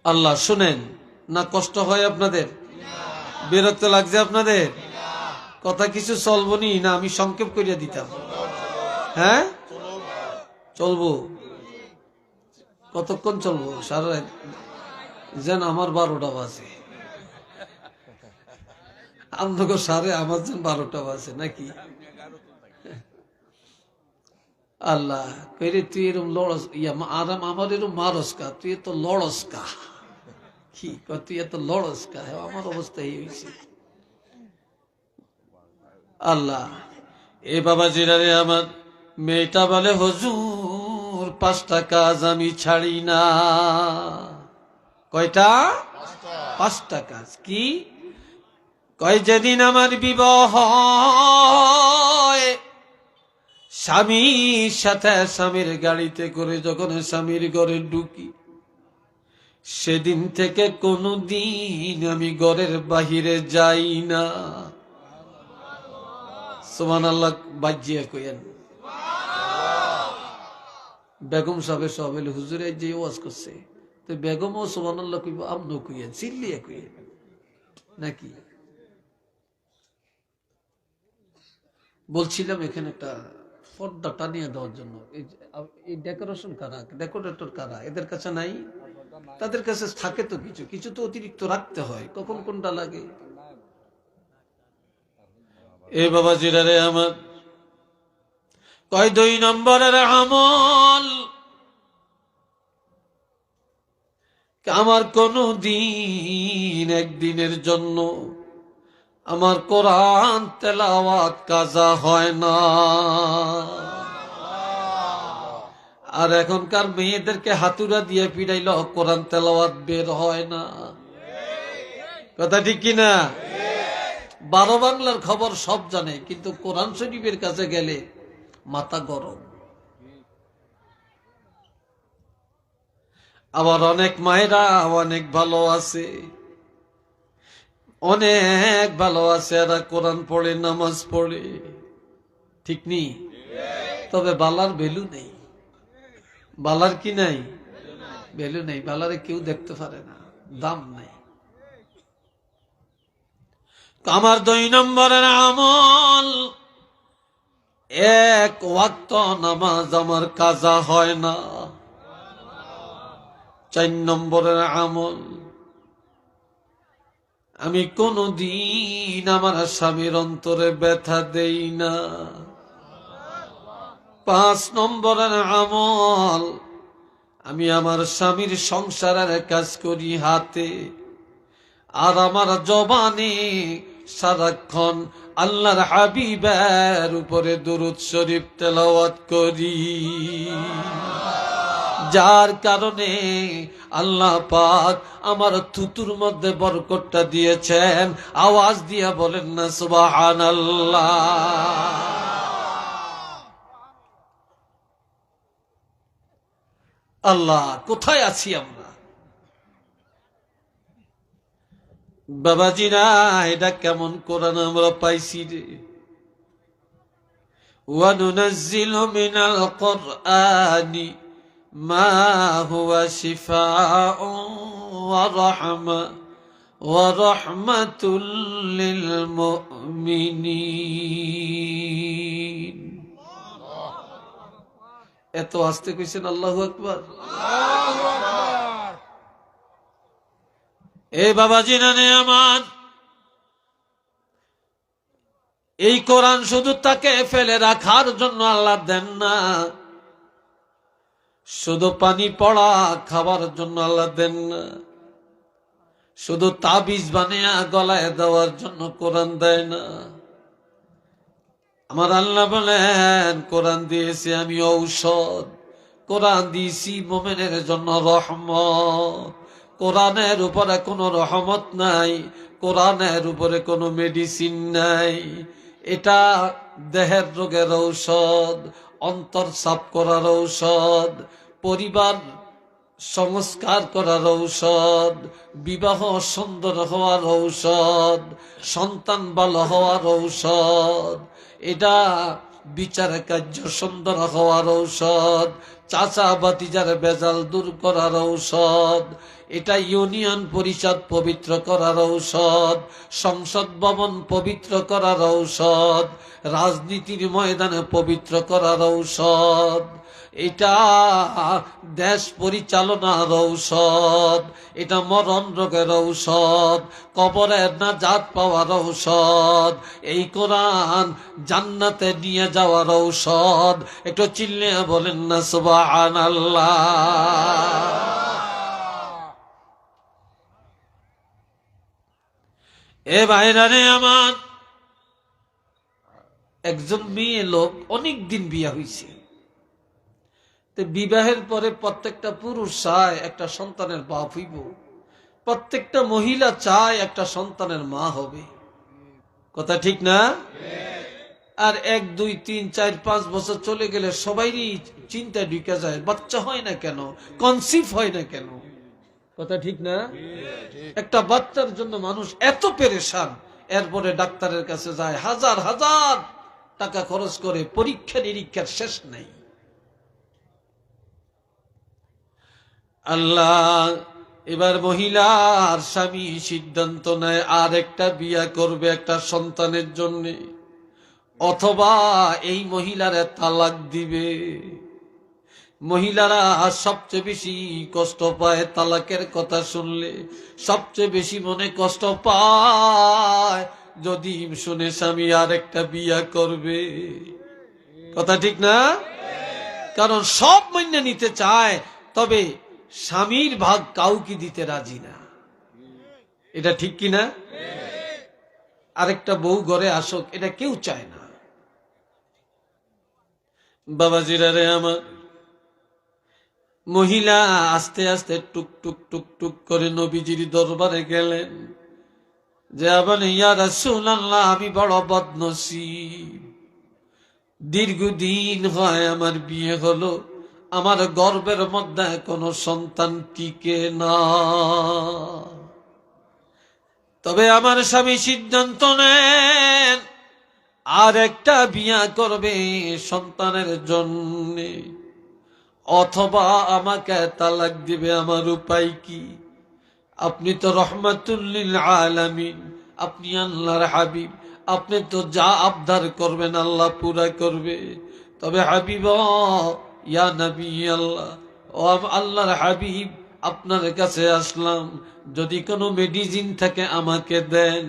আল্লাহ শুনেন না, কষ্ট হয় আপনাদের? বিরক্ত লাগছে আপনাদের? কথা কিছু চলবনি না আমি সংক্ষেপ করিয়া দিতাম? হ্যাঁ চলবো। কতক্ষণ চলবো? সারা রাত যেন আমার 12টা বাজে। আপনাকে সারে আমার যেন 12টা বাজে নাকি? আল্লাহ কইরে তুই এরম লড়স, আরাম আমার এরম মারসকা, তুই এত লড়সকা। কি তুই এত লড়সকা? আমার অবস্থা এই হয়েছে। আল্লাহ এ বাবা জিরারে আমার মেয়েটা বলে, হুজুর 5টা কাজ আমি ছাড়ি না। কয়টা? 5টা কাজ। কি কয়? যেদিন আমার বিবাহ হয়, স্বামীর সাথে স্বামীর গাড়িতে করে যখন স্বামীর ঘরে ঢুকি, সেদিন থেকে কোনদিন আমি ঘরের বাহিরে যাই না। সুবহানাল্লাহ বাজিয়ে কইেন। বেগম সাহেবের সব এলো হুজুরে যে ওয়াজ করছে, তো বেগমও সুবহানাল্লাহ কইব, আমনও কইেন, চিল্লিয়ে কইেন নাকি। বলছিলাম এখানে একটা পর্দা টানিয়ে দেওয়ার জন্য, এই ডেকোরেশন কারা, ডেকোরেটর কারা, এদের কাছে নাই? তাদের কাছে থাকে তো কিছু কিছু তো অতিরিক্ত রাখতে হয়, কখন কোনটা লাগে। এ বাবা জিরারে আমার কয় 2 নম্বরের আমল, আমার কোন দিন একদিনের জন্য আমার কোরআন তেলাওয়াত কাজা হয় না। আর এখনকার মেয়েদেরকে হাতুড়া দিয়ে পিড়াইল কোরআন তেলাওয়াত বের হয় না। কথা ঠিক কিনা? 12 বাংলার খবর সব জানে, কিন্তু কোরআন শরীফের কাছে গেলে মাথা গরম। আবার অনেক মায়েরা অনেক ভালো আছে, অনেক ভালো আছে, এরা কোরআন পড়ে, নামাজ পড়ে, ঠিক নেই, তবে বালার ভ্যালু নেই। বালার কি নাই? ভ্যালু নেই। বালারে কেউ দেখতে পারে না, দাম নাই। আমার 2 নম্বরের আমল, 1 ওয়াক্ত নামাজ আমার কাজা হয় না। 4 নম্বরের আমল, আমি কোনদিন আমার স্বামীর অন্তরে ব্যথা দেই না। 5 নম্বরের আমল, আমি আমার স্বামীর সংসারের কাজ করি হাতে, আর আমার জবানে সারাক্ষণ আল্লাহর হাবিবের উপরে দুরূদ শরীফ তেলাওয়াত করি, যার কারণে আল্লাহ পাক আমার থুতুর মধ্যে বরকতটা দিয়েছেন। আওয়াজ দিয়া বলেন না সুবহানাল্লাহ। আল্লাহ, কোথায় আছি আমরা? বাবাজিরা, এটা কেমন কোরআন আমরা পাইছি রে। ওয়া নুনাজ্জিলু মিনাল কুরআনি মা হুয়া শিফাউন ওয়া রাহমাতুল লিল মুমিনিন। এত আস্তে কইছেন আল্লাহু আকবার। এ বাবাজি নানে আমার, এই কোরআন শুধু তাকে ফেলে রাখার জন্য আল্লাহ দেন না, শুধু পানি পড়া খাবার জন্য আল্লাহ দেন না, শুধু তাবিজ বানিয়ে গলায় দেওয়ার জন্য কোরআন দেয় না। আমার আল্লাহ বলেন, কোরআন দিয়েছি আমি ঔষধ, কোরআন দিয়েছি মুমিনের জন্য রহমত। কোরআনের উপরে কোনো রহমত নাই, কোরআনের উপরে কোনো মেডিসিন নাই। এটা দেহের রোগের ঔষধ, অন্তর সাফ করার ঔষধ, পরিবার সংস্কার করার ঔষধ, বিবাহ সুন্দর হওয়ার ঔষধ, সন্তান ভালো হওয়ার ঔষধ, এটা বিচার কার্য সুন্দর হওয়ার ঔষধ, চাচা বাতিজার বেজাল দূর করার ঔষধ, এটা ইউনিয়ন পরিষদ পবিত্র করার ঔষধ, সংসদ ভবন পবিত্র করার ঔষধ, রাজনীতির ময়দানে পবিত্র করার ঔষধ, এটা দেশ পরিচালনার ঔষধ, এটা মরণ রোগের ঔষধ, কবরের নাজাত পাওয়ার ঔষধ, এই কোরআন জান্নাতে নিয়ে যাওয়ার ঔষধ। একটু চিল্লিয়ে বলেন না সুবহানাল্লাহ। এ ভাইরা রে আমার, একজন মেয়ে লোক অনেক দিন বিয়ে হয়েছে, বিবাহের পরে প্রত্যেকটা পুরুষ চায় একটা সন্তানের বাপ হইব, প্রত্যেকটা মহিলা চায় একটা সন্তানের মা হবে। কথা ঠিক না? আর 1, 2, 3, 4, 5 বছর চলে গেলে সবাইরই চিন্তায় ঢুকে যায়, বাচ্চা হয় না কেন, কনসিভ হয় না কেন। কথা ঠিক না? একটা বাচ্চার জন্য মানুষ এত পেরেশান, এরপরে ডাক্তারের কাছে যায়, হাজার হাজার টাকা খরচ করে, পরীক্ষা নিরীক্ষার শেষ নেই। আল্লাহ, এবার মহিলার স্বামী সিদ্ধান্ত নেয় আর একটা বিয়া করবে একটা সন্তানের জন্য, অথবা এই মহিলারে তালাক দিবে। মহিলারা সবচেয়ে বেশি কষ্ট পায় তালাকের কথা শুনলে, সবচেয়ে বেশি মনে কষ্ট পায় যদি শুনে স্বামী আর একটা বিয়া করবে। কথা ঠিক না? কারণ সব মাইনে নিতে চায়, তবে স্বামীর ভাগ কাউকে দিতে রাজি না। এটা ঠিক কিনা? আরেকটা বউ ঘরে আসুক, এটা কেউ চায় না। বাবাজিরা রে আমার, মহিলা আস্তে আস্তে টুক টুক টুক টুক করে নবীজির দরবারে গেলেন, যে আবার ইয়া রাসূলুল্লাহ, আমি বড় বদনসিব, দীর্ঘদিন হয় আমার বিয়ে হলো, আমার গর্ভের মধ্যে কোনো সন্তান টিকে না। তবে আমার স্বামী সিদ্ধান্ত নেন আর একটা বিয়া করবে সন্তানের জন্য, অথবা আমাকে তালাক দিবে। আমার উপায় কি? আপনি তো রহমাতুল লিল আলামিন, আপনি আল্লাহর হাবিব, আপনি তো যা আবদার করবেন আল্লাহ পুরা করবে। তবে হাবিব, ইয়া নবী আল্লাহ, ও আল্লাহর হাবিব, আপনার কাছে আসলাম, যদি কোনো মেডিসিন থাকে আমাকে দেন।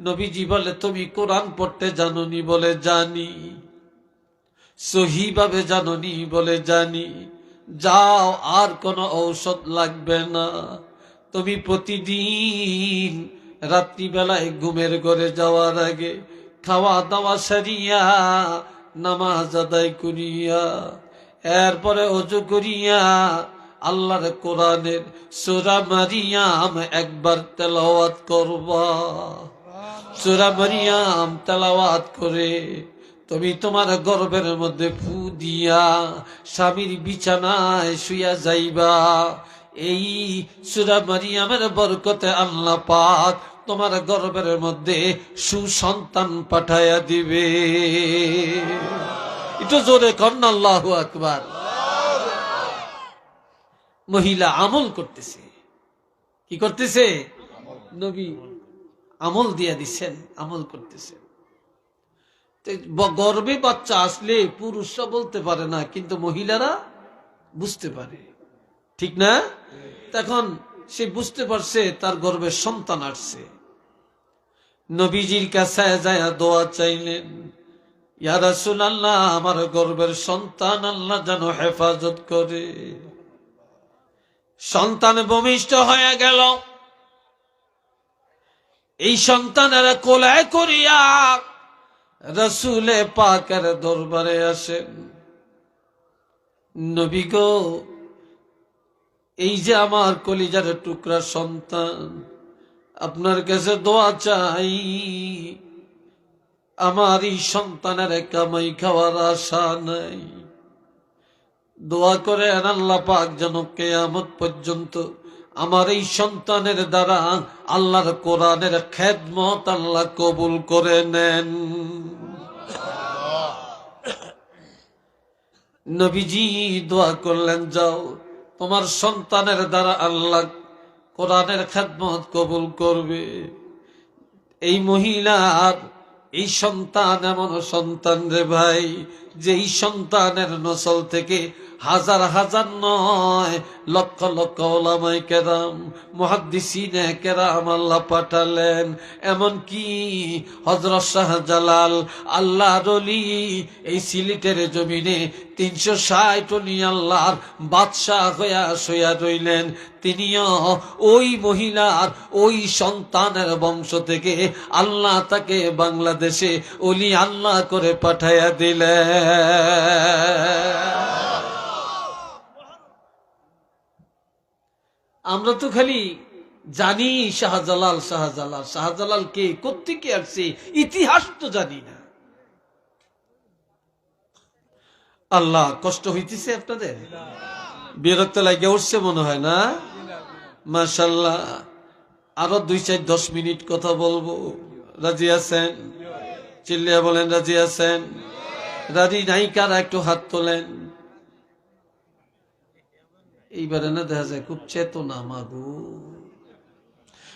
নবীজি বলে, তুমি কোরআন পড়তে জানোনি? বলে জানি। সহিভাবে জানোনি? বলে জানি। যাও, আর কোনো ঔষধ লাগবে না। তুমি প্রতিদিন রাত্রিবেলায় ঘুমের ঘরে যাওয়ার আগে খাওয়া দাওয়া সারিয়া নামাজ আদায় করিয়া, এরপরে ওযু করিয়া আল্লাহর কোরআনের সূরা মারিয়াম একবার তেলাওয়াত করবা। সূরা মারিয়াম তেলাওয়াত করে তুমি তোমার গর্ভের মধ্যে ফু দিয়া স্বামীর বিছানায় শুইয়া যাইবা। এই সূরা মারিয়ামের বরকতে আল্লাহ পাক তোমার গর্ভের মধ্যে সুসন্তান পাঠায়া দিবে। একটু জোরে কন্যা আল্লাহু আকবার। মহিলা আমল করতেছে। কি করতেছে? নবী আমল দিয়া দিচ্ছেন, আমল করতেছে। গর্ভে বাচ্চা আসলে পুরুষরা বলতে পারে না, কিন্তু মহিলারা বুঝতে পারে, ঠিক না? তখন সে বুঝতে পারছে তার গর্ভে সন্তান আসছে। নবীজির কাছে যায় দোয়া চাইলেন, ইয়া রাসূলুল্লাহ, আমার গর্ভের সন্তান আল্লাহ যেন হেফাজত করে। সন্তান ভূমিষ্ঠ হয়ে গেল। এই সন্তানের কোলে করিয়া রাসূলে পাকের দরবারে আসেন। নবী গো, এই যে আমার কলিজার টুকরা সন্তান, আপনার কাছে দোয়া চাই, আমার এই সন্তানের কামাই খাওয়ার আশা নাই। দোয়া করে আল্লাহ পাক যেন কিয়ামত পর্যন্ত আমার এই সন্তানের দ্বারা আল্লাহর কোরআনের খেদমত আল্লাহ কবুল করে নেন। নবীজি দোয়া করলেন, যাও, তোমার সন্তানের দ্বারা আল্লাহ কোরআনের খেদমত কবুল করবে। এই মহিলার এই সন্তান এমন সন্তান রে ভাই, যে এই সন্তানের নসল থেকে হাজার হাজার নয়, লক্ষ লক্ষ ওলামায়ে কেরাম, মুহাদ্দিসিনে কেরাম আল্লাহ পাঠালেন। এমনকি হযরত শাহজালাল আল্লাহর ওলি এই সিলেটের জমিনে 360 উনি আল্লাহর বাদশাহ হইয়া শুইয়া রইলেন। তিনিও ওই মহিলার ওই সন্তানের বংশ থেকে আল্লাহ তাকে বাংলাদেশে ওলি আল্লাহ করে পাঠাইয়া দিলেন। আমরা তো খালি জানি শাহজালাল শাহজালাল, শাহজালাল কে, কোত্থেকে আসছে, ইতিহাস তো জানি না। আল্লাহ, কষ্ট হইতেছে আপনাদের? বিরক্ত লাগে উঠছে মনে হয় না? মাশাআল্লাহ, আরো 2-4-10 মিনিট কথা বলবো। রাজি আছেন? চিল্লিয়া বলেন রাজি আছেন? রাজি নাই কারা একটু হাত তোলেন। এইবারে না দেখা যায় খুব চেতনা মাগো।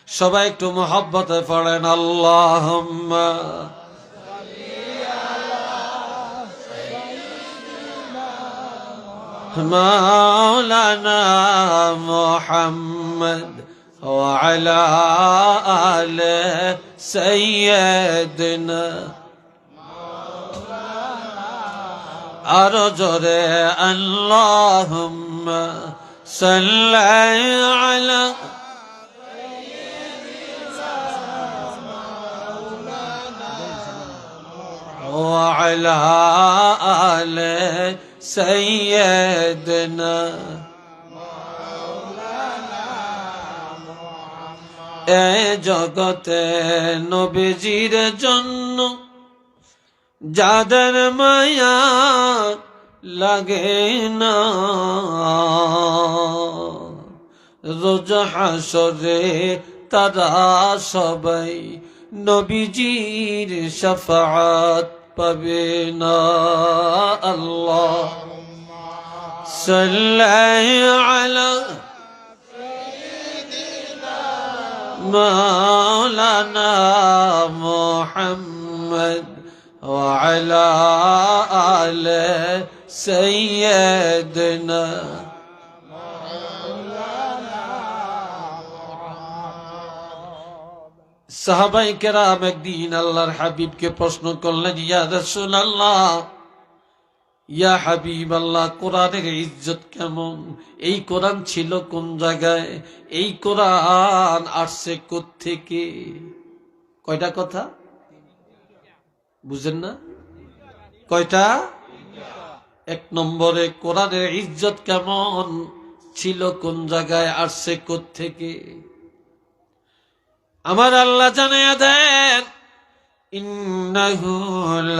সবাই একটু মোহাব্বতে পড়েন আল্লাহুম্মা মাওলানা মুহাম্মদ ওয়া আলা আলি সাইয়্যিদিনা। আরো জোরে আল্লাহুম্মা সাল্লি আলা ওয়া আলা আলি সাইয়্যিদিনা। এ জগতে নবীজির জন্য যাদের মায়া লাগে না, রোজ হাসরে তারা সবাই নবীজির শাফাআত পাবে না। আল্লাহ সাল্লি আলা মাওলানা মুহাম্মদ ওয়া আলা আলি সাইয়্যিদিনা। সাহাবায়ে কেরাম একদিন আল্লাহর হাবিবকে প্রশ্ন করলেন, ইয়া রাসূলুল্লাহ, ইয়া হাবিব আল্লাহ, কোরআনের ইজ্জত কেমন? এই কোরআন ছিল কোন জায়গায়? এই কোরআন আসছে কোত্থেকে? কয়টা কথা বুঝেন না? কয়টা? 1 নম্বরে কোরআনের ইজ্জত কেমন ছিল, কোন জায়গায় আসছে কোত্থেকে? আমার আল্লাহ জানায়া দেন, ইন্নাহু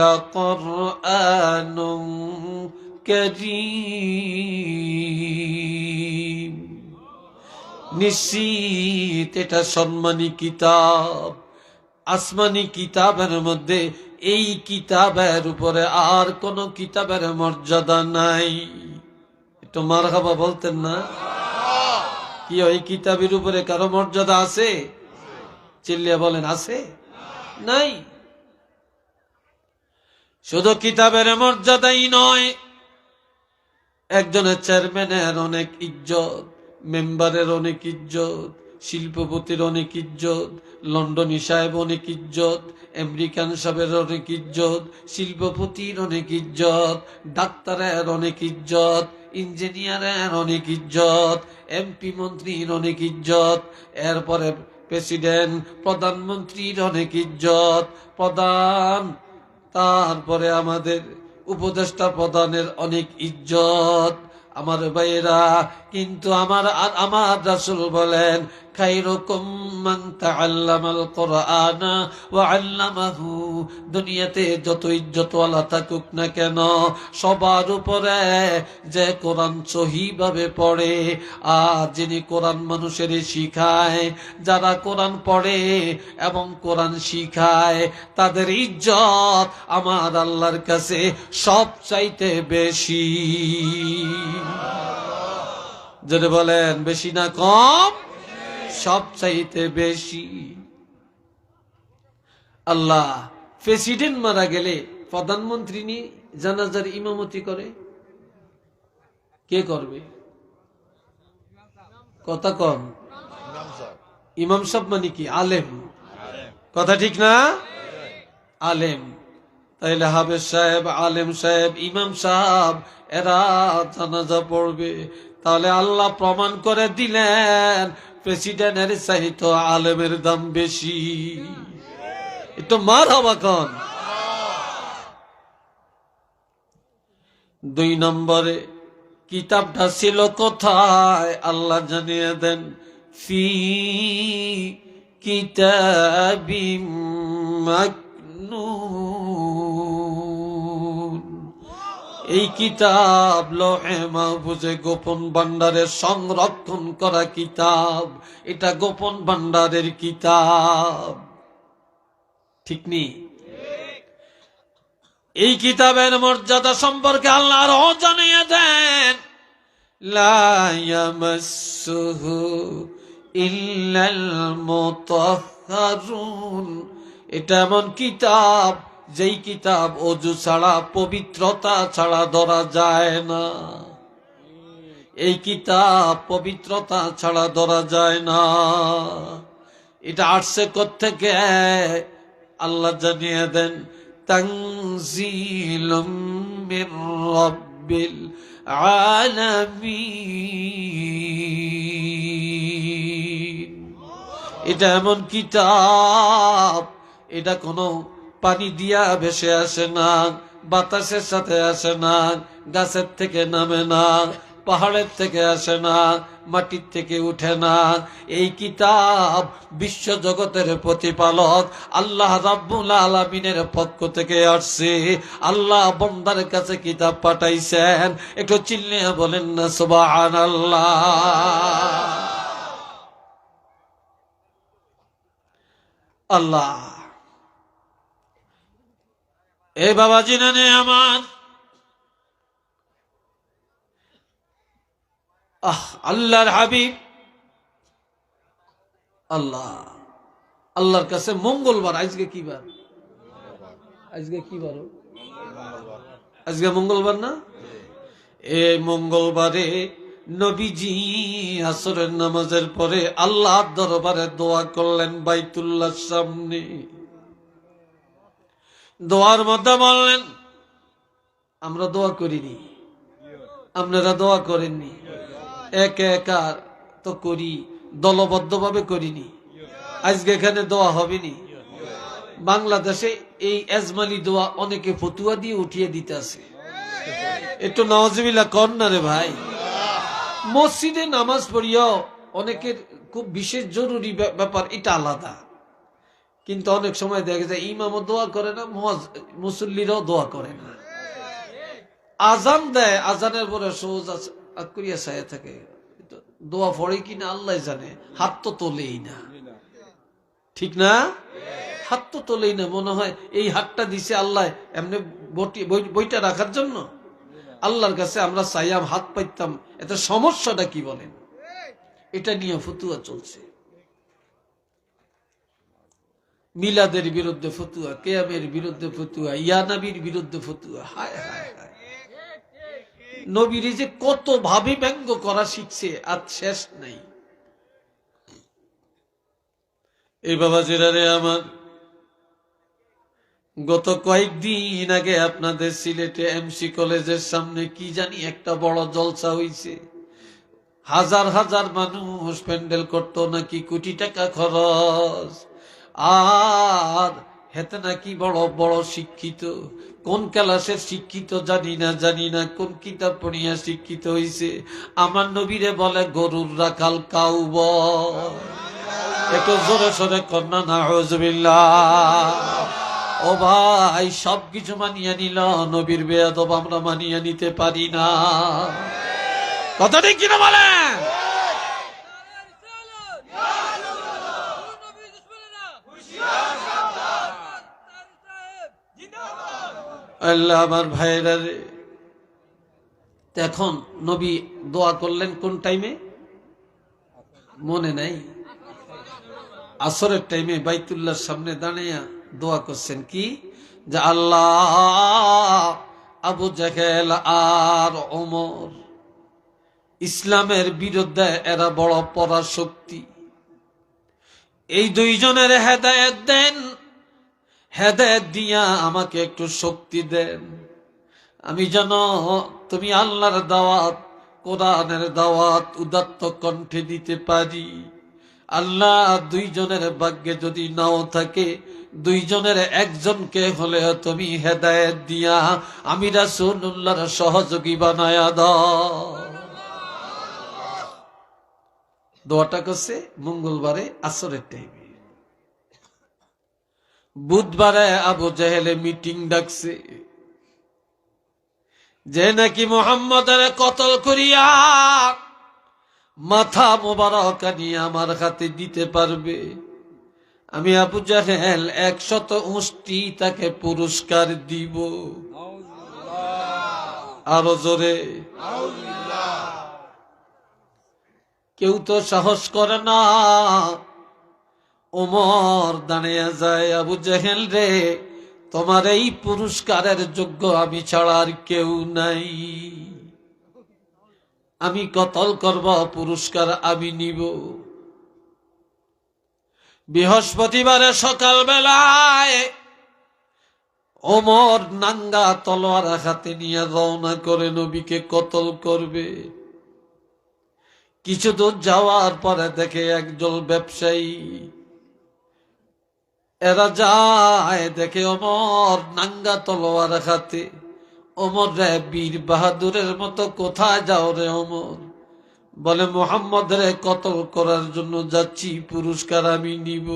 লাকুরআনুন কারীম। নিশ্চিত এটা সম্মানী কিতাব। আসমানি কিতাবের মধ্যে এই কিতাবের উপরে আর কোন কিতাবের মর্যাদা নাই। একটু মারহাবা বলতেন না? কি ওই কিতাবের উপরে কারো মর্যাদা আছে? চিল্লিয়া বলেন আছে? নাই। শুধু কিতাবের মর্যাদাই নয়, একজনের চেয়ারম্যানের অনেক ইজ্জত, মেম্বারের অনেক ইজ্জত, শিল্পপতির অনেক ইজ্জত, লন্ডনী সাহেব অনেক ইজ্জত, আমেরিকান সাহেবের অনেক ইজ্জত, শিল্পপতির অনেক ইজ্জত, ডাক্তারের অনেক ইজ্জত, ইঞ্জিনিয়ারের অনেক ইজ্জত, এমপি মন্ত্রীর অনেক ইজ্জত, এরপরে প্রেসিডেন্ট প্রধানমন্ত্রীর অনেক ইজ্জত, প্রধান, তারপরে আমাদের উপদেষ্টা প্রধানের অনেক ইজ্জত। আমার ভাইয়েরা, কিন্তু আমার রাসূল বলেন, খায়রুকুম মান তাআল্লামাল কুরআনা ওয়া আল্লামাহু। দুনিয়াতে যত ইজ্জতওয়ালা থাকুক না কেন, সবার উপরে যে কোরআন সহিভাবে পড়ে আর যিনি কোরআন মানুষের শিখায়, যারা কোরআন পড়ে এবং কোরআন শিখায়, তাদের ইজ্জত আমার আল্লাহর কাছে সবচাইতে বেশি। যদি বলেন বেশি না কম? সবচাইতে বেশি। আল্লাহ প্রেসিডেন্ট মারা গেলে প্রধানমন্ত্রী নিয়ে জানাজার ইমামতি করে, কে করবে? কথা কম। ইমাম সাহেব মানে কি? আলেম। কথা ঠিক না? আলেম। তাইলে হাফেজ সাহেব, আলেম সাহেব, ইমাম সাহেব এরা জানাজা পড়বে। তাহলে আল্লাহ প্রমাণ করে দিলেন প্রেসিডেন্টের চাইতে আলেমের দাম বেশি। একটু মার হবা কন। 2 নম্বরে কিতাবটা ছিল কোথায়? আল্লাহ জানিয়ে দেন, ফি কিতাবিম মাকনুন। এই কিতাব লৌহে মাহফুজে গোপন ভান্ডারে সংরক্ষণ করা কিতাব। এটা গোপন ভান্ডারের কিতাব, ঠিক নেই? এই কিতাবের মর্যাদা সম্পর্কে আল্লাহ আরো জানিয়ে দেন, লা ইয়ামাসসুহু ইল্লাল মুতাহহারুন। এটা এমন কিতাব, যেই কিতাব ওযু ছাড়া, পবিত্রতা ছাড়া ধরা যায় না। এই কিতাব পবিত্রতা ছাড়া ধরা যায় না। এটা আসছে কোত্থেকে? আল্লাহ জানিয়ে দেন, তানজিলুম মির রাব্বিল আলামিন। এটা এমন কিতাব, এটা কোনো পানি দিয়া ভেসে আসে না, বাতাসের সাথে আসে না, গাছের থেকে নামে না, পাহাড়ের থেকে আসে না, মাটির থেকে উঠে না। এই কিতাব বিশ্ব জগতের প্রতিপালক আল্লাহ রাব্বুল আলামিনের পক্ষ থেকে আসছে। আল্লাহ বান্দার কাছে কিতাব পাঠাইছেন। একটু চিল্লিয়ে বলেন না সুবহানাল্লাহ। আল্লাহ এ বাবাজি নানে আমার, আল্লাহর হাবিব আল্লাহর কাছে মঙ্গলবার, আজকে কি বার? আজকে কি বার? আজকে মঙ্গলবার না? এই মঙ্গলবারে নবীজি আসরের নামাজের পরে আল্লাহর দরবারে দোয়া করলেন বাইতুল্লাহর সামনে। দোয়ার মধ্যে বললেন, আমরা দোয়া করিনি, আপনারা দোয়া করেননি, একা একা তো করি, দলবদ্ধভাবে করিনি। আজকে এখানে দোয়া হবেনি। বাংলাদেশে এই এজমালি দোয়া অনেকে ফতুয়া দিয়ে উঠিয়ে দিতে আছে। একটু নাউজুবিল্লাহ কর না রে ভাই। মসজিদে নামাজ পড়িয়াও অনেকের খুব বিশেষ জরুরি ব্যাপার, এটা আলাদা। কিন্তু অনেক সময় দেখা যায় ইমামও দোয়া করে না, মুসল্লিরাও দোয়া করে না। আজান দেয়, আজানের পরে সোজা করিয়া ছায়া থাকে, দোয়া পড়ে কিনা আল্লাহ জানে, হাত তো তোলেই না, ঠিক না? হাত তো তোলেই না। মনে হয় এই হাতটা দিছে আল্লাহ এমনি বইটা রাখার জন্য। আল্লাহর কাছে আমরা চাইয়াম, হাত পাইতাম, এতে সমস্যাটা কি বলেন? এটা নিয়ে ফতুয়া চলছে। মিলাদের বিরুদ্ধে ফতুয়া, কেয়ামের বিরুদ্ধে ফতুয়া, ইয়া নবীর বিরুদ্ধে ফতুয়া। হায় হায় হায়, নবীর যে কত ভাবে ব্যঙ্গ করা শিখছে, আর শেষ নাই। এই বাবা জেরারে আমার, গত কয়েকদিন আগে আপনাদের সিলেটে এমসি কলেজের সামনে কি জানি একটা বড় জলসা হইছে। হাজার হাজার মানুষ প্যান্ডেল করতো, নাকি কোটি টাকা খরচ। আর হেতে নাকি বড় বড় শিক্ষিত, কোন ক্লাসের শিক্ষিত জানি না, কোন কিতাব পড়িয়া শিক্ষিত হইছে। আমার নবীরে বলে গরুর রাখাল কাউবয়। একটু জোরে সোরে কন্যা নাউজুবিল্লাহ। ও ভাই, সবকিছু মানিয়ে নিল, নবীর বেয়াদব আমরা মানিয়ে নিতে পারি না। কথা ঠিক কিনা বলেন? আল্লাহ আমার ভাইরা রে, এখন নবী দোয়া করলেন কোন টাইমে মনে নাই? আসরের টাইমে বাইতুল্লাহর সামনে দাঁড়িয়ে দোয়া করছেন কি, যে আল্লাহ আবু জাহেল আর ওমর ইসলামের বিরুদ্ধে এরা বড় পরাশক্তি, এই দুইজনের হেদায়েত দেন, হেদায়েত দিয়া আমাকে একটু শক্তি দেন, আমি যেন তুমি আল্লাহর দাওয়াত, কোরআনের দাওয়াত উদাত্ত কণ্ঠে দিতে পারি। আল্লাহ দুইজনের ভাগ্যে যদি নাও থাকে, দুইজনের একজনকে হলে তুমি হেদায়েত দিয়া আমি রাসূলুল্লাহর সহযোগী বানায়া দাও। দোয়াটা করছে মঙ্গলবারে আসরের টাইমে। বুধবারে আবু জাহেলে মিটিং ডাকছে। যে নাকি মুহাম্মদের কতল করিয়া মাথা মোবারক নিয়ে আমার হাতে দিতে পারবে, আমি আবু জাহেল 100 উষ্টি তাকে পুরস্কার দিব। আরো জোরে। কেউ তো সাহস করে না। ওমর দাঁড়িয়ে যায়, আবু জাহেল রে, তোমার এই পুরস্কারের যোগ্য আমি ছাড়া আর কেউ নাই। আমি কতল করব, পুরস্কার আমি নিব। বৃহস্পতিবারে সকাল বেলায় ওমর নাঙ্গা তলোয়ার হাতে নিয়ে রওনা করে নবীকে কতল করবে। কিছু দূর যাওয়ার পরে দেখে একজন ব্যবসায়ী, এরা যায় দেখে ওমর নাঙ্গা তলোয়ার হাতে। ওমর রে, বীর বাহাদুরের মতো কোথায় যাও রে ওমর? বলে মুহাম্মদ রে কতল করার জন্য যাচ্ছি, পুরস্কার আমি নিব।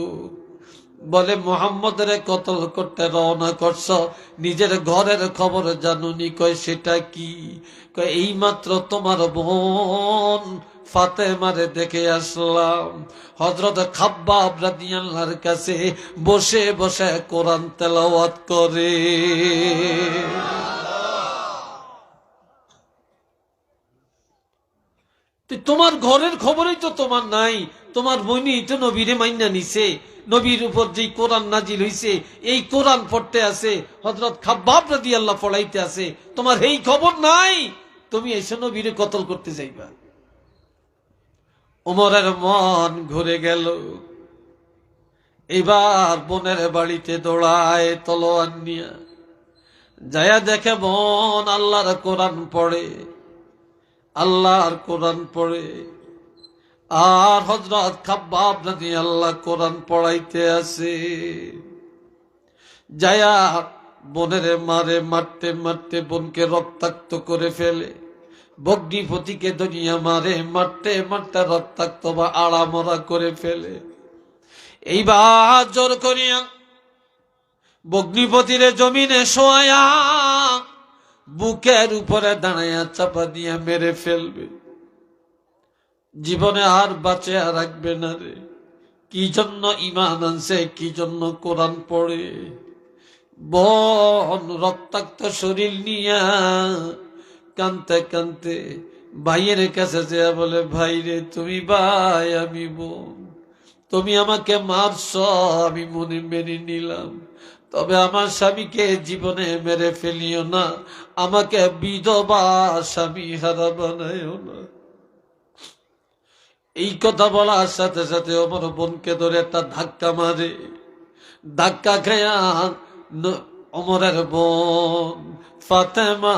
বলে মুহাম্মদ রে কতল করতে রওনা করছ, নিজের ঘরের খবর জানুনি? কয় সেটা কি? কয় এইমাত্র তোমার বোন ফাতেমারে দেখে আসলাম, হযরত খাব্বাব রাদিয়াল্লাহর কাছে বসে বসে কোরআন তেলাওয়াত করে। তোমার ঘরের খবরই তো তোমার নাই। তোমার বোনই তো নবীরে মাইনা নিছে, নবীর উপর যেই কোরআন নাজিল হইছে এই কোরআন পড়তে আছে, হযরত খাব্বাব রাদিয়াল্লাহু পড়াইতে আছে, তোমার এই খবর নাই, তুমি এসে নবীরে কতল করতে যাইবা। ওমরের মন ঘুরে গেল। এবার বোনের বাড়িতে দৌড়ায় তলোয়ার নিয়ে, যায়া দেখে বোন আল্লাহর কোরআন পড়ে, আল্লাহর কোরআন পড়ে, আর হযরত খাব্বাব রাদিয়াল্লাহু কোরআন পড়াইতে আছে। যায়া বোনের মারে, মারতে মারতে বোনকে রক্তাক্ত করে ফেলে। ভগ্নিপতিকে দুনিয়া মারে, মারতে মারতে রক্তাক্ত বা আড়ামরা করে ফেলে। এইবার জোর করিয়া ভগ্নিপতিরে জমিনে শোয়া বুকের উপরে দাঁড়াইয়া চাপা দিয়া মেরে ফেলবে। জীবনে আর বাঁচে আর রাখবে না রে। কি জন্য ঈমান আনছে, কি জন্য কোরআন পড়ে। বোন রক্তাক্ত শরীর নিয়া কানতে কানতে ভাইয়ের কাছে যা বলে, ভাই রে তুমি ভাই, আমি বোন, তুমি আমাকে মারছ, আমি মনে মেনে নিলাম, তবে আমার স্বামীকে জীবনে মেরে ফেলিও না, আমাকে বিধবা স্বামী হারা বানাইও না। এই কথা বলার সাথে সাথে আমার বোনকে ধরে একটা ধাক্কা মারে। ধাক্কা খেয়া ওমরের বোন ফাতেমা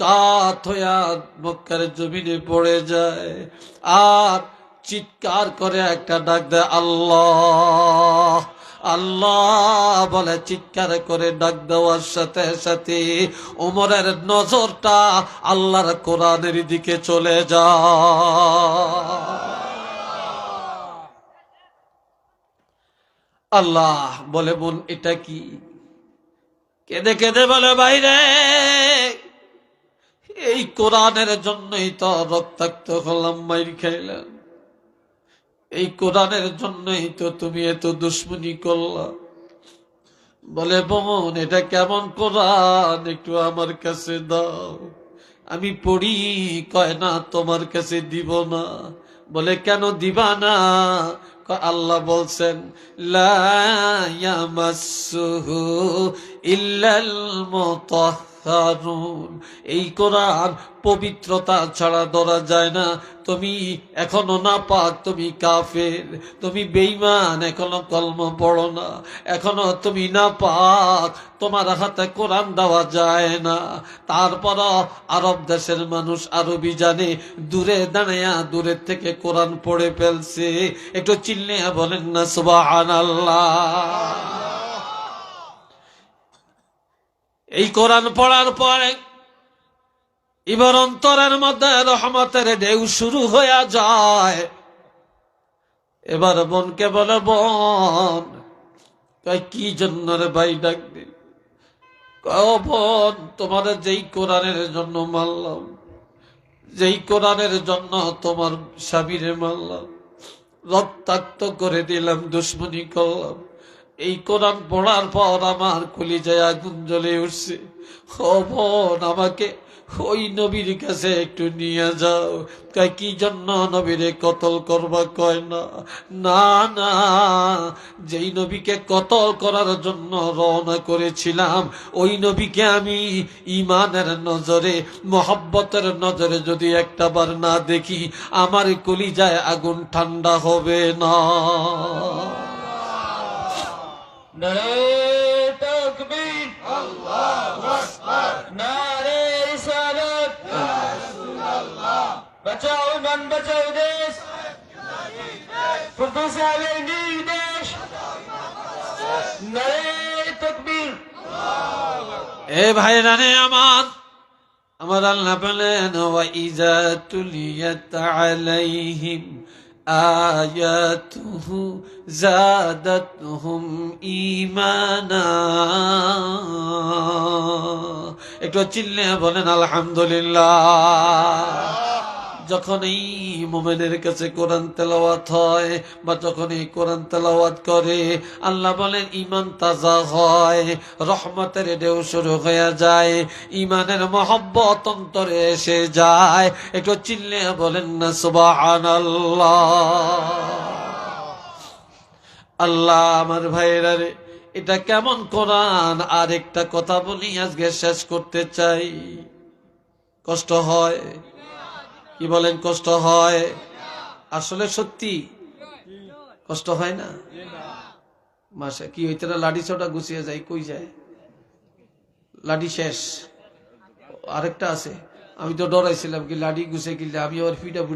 কাত হইয়া মক্কার জমিনে পড়ে যায়, আর চিৎকার করে একটা ডাক দেয়, আল্লাহ আল্লাহ বলে। চিৎকার করে ডাক দেওয়ার সাথে সাথে ওমরের নজরটা আল্লাহর কোরআনের দিকে চলে যায়। আল্লাহ বলে, বোন এটা কি? কেঁদে কেঁদে বলে, বাইরে এই কোরআনের জন্যই তো রক্তাক্ত হলাম, মাইর খাইলাম, এই কোরআনের জন্যই তো তুমি এত দুশ্মনী করলা। বলে, বোন এটা কেমন কোরআন, একটু আমার কাছে দাও, আমি পড়ি। কয় না, তোমার কাছে দিব না। বলে, কেন দিবা না? আল্লাহ বলছেন, লা ইয়ামাসসুহু ইল্লাল মুতাহহারুন, এই কোরআন পবিত্রতা ছাড়া ধরা যায় না। তুমি এখনো নাপাক, তুমি কাফের, তুমি বেঈমান, এখনো কলমা পড়ো না, এখনো তুমি নাপাক, তোমার হাতে কোরআন দেওয়া যায় না। তারপর আরব দেশের মানুষ আরবি জানে, দূরে দাঁড়ায়া দূরের থেকে কোরআন পড়ে ফেলছে। একটু চিল্লে বলেন না সুবহানাল্লাহ। এই কোরআন পড়ার পরে এবার অন্তরের মধ্যে রহমতের ঢেউ শুরু হয়ে যায়। এবার বোনকে বলে, বোন কি জন্য রে ভাই ডাক দিল? ও বোন, তোমার যেই কোরআনের জন্য মারলাম, যেই কোরআনের জন্য তোমার স্বামীরে মারলাম, রক্তাক্ত করে দিলাম, দুশ্মনী করলাম, এই কোরআন পড়ার পর আমার কলিজায় আগুন জ্বলে উঠছে। ও বোন, আমাকে ওই নবীর কাছে একটু নিয়ে যাও। কয় কি জন্য নবীরে কতল করবা? কয় না না না, যেই নবীকে কতল করার জন্য রওনা করেছিলাম, ওই নবীকে আমি ইমানের নজরে, মোহাব্বতের নজরে যদি একটা বার না দেখি, আমার কলিজায় আগুন ঠান্ডা হবে না। নারে তাকবীর, আল্লাহু আকবার, নারে রিসালাত, ইয়া রাসূলুল্লাহ, বাঁচাও ইমান, বাঁচাও দেশ, ফুরদৌস আলের নির্দেশ, নারে তাকবীর। এ ভাইরা রে আমার, আমার আল্লাহ বলেন ওয়া ইযা তুলিয়াত আলাইহিম আয়াতুহু যাদাতহুম ঈমানা। একটু চিল্লে বলেন আলহামদুলিল্লাহ। যখন এই মুমিনের কাছে কোরআন তেলাওয়াত হয় বা যখন এই কোরআন তেলাওয়াত করে, আল্লাহ বলেন ঈমান তাজা হয়, রহমতের ঢেউ শুরু হয়ে যায়, ঈমানের মহব্বত অন্তরে এসে যায়। একটু চিল্লে বলেন না সুবহানাল্লাহ। আল্লাহ আমার ভাইরা রে, এটা কেমন কোরআন! আর একটা কথা বলি, আজকে শেষ করতে চাই। কষ্ট হয়, কি বলেন? কষ্ট হয়? আসলে সত্যি কষ্ট হয় না? মাসে কি হইতে না, লাঠি ছোটা গুছিয়ে যায়, কই যায়? লাঠি শেষ, আরেকটা আছে। আমি তো ডরাইছিলাম কি লাঠি গুছিয়ে কিনলে আমি আবার ফিটা ফুটা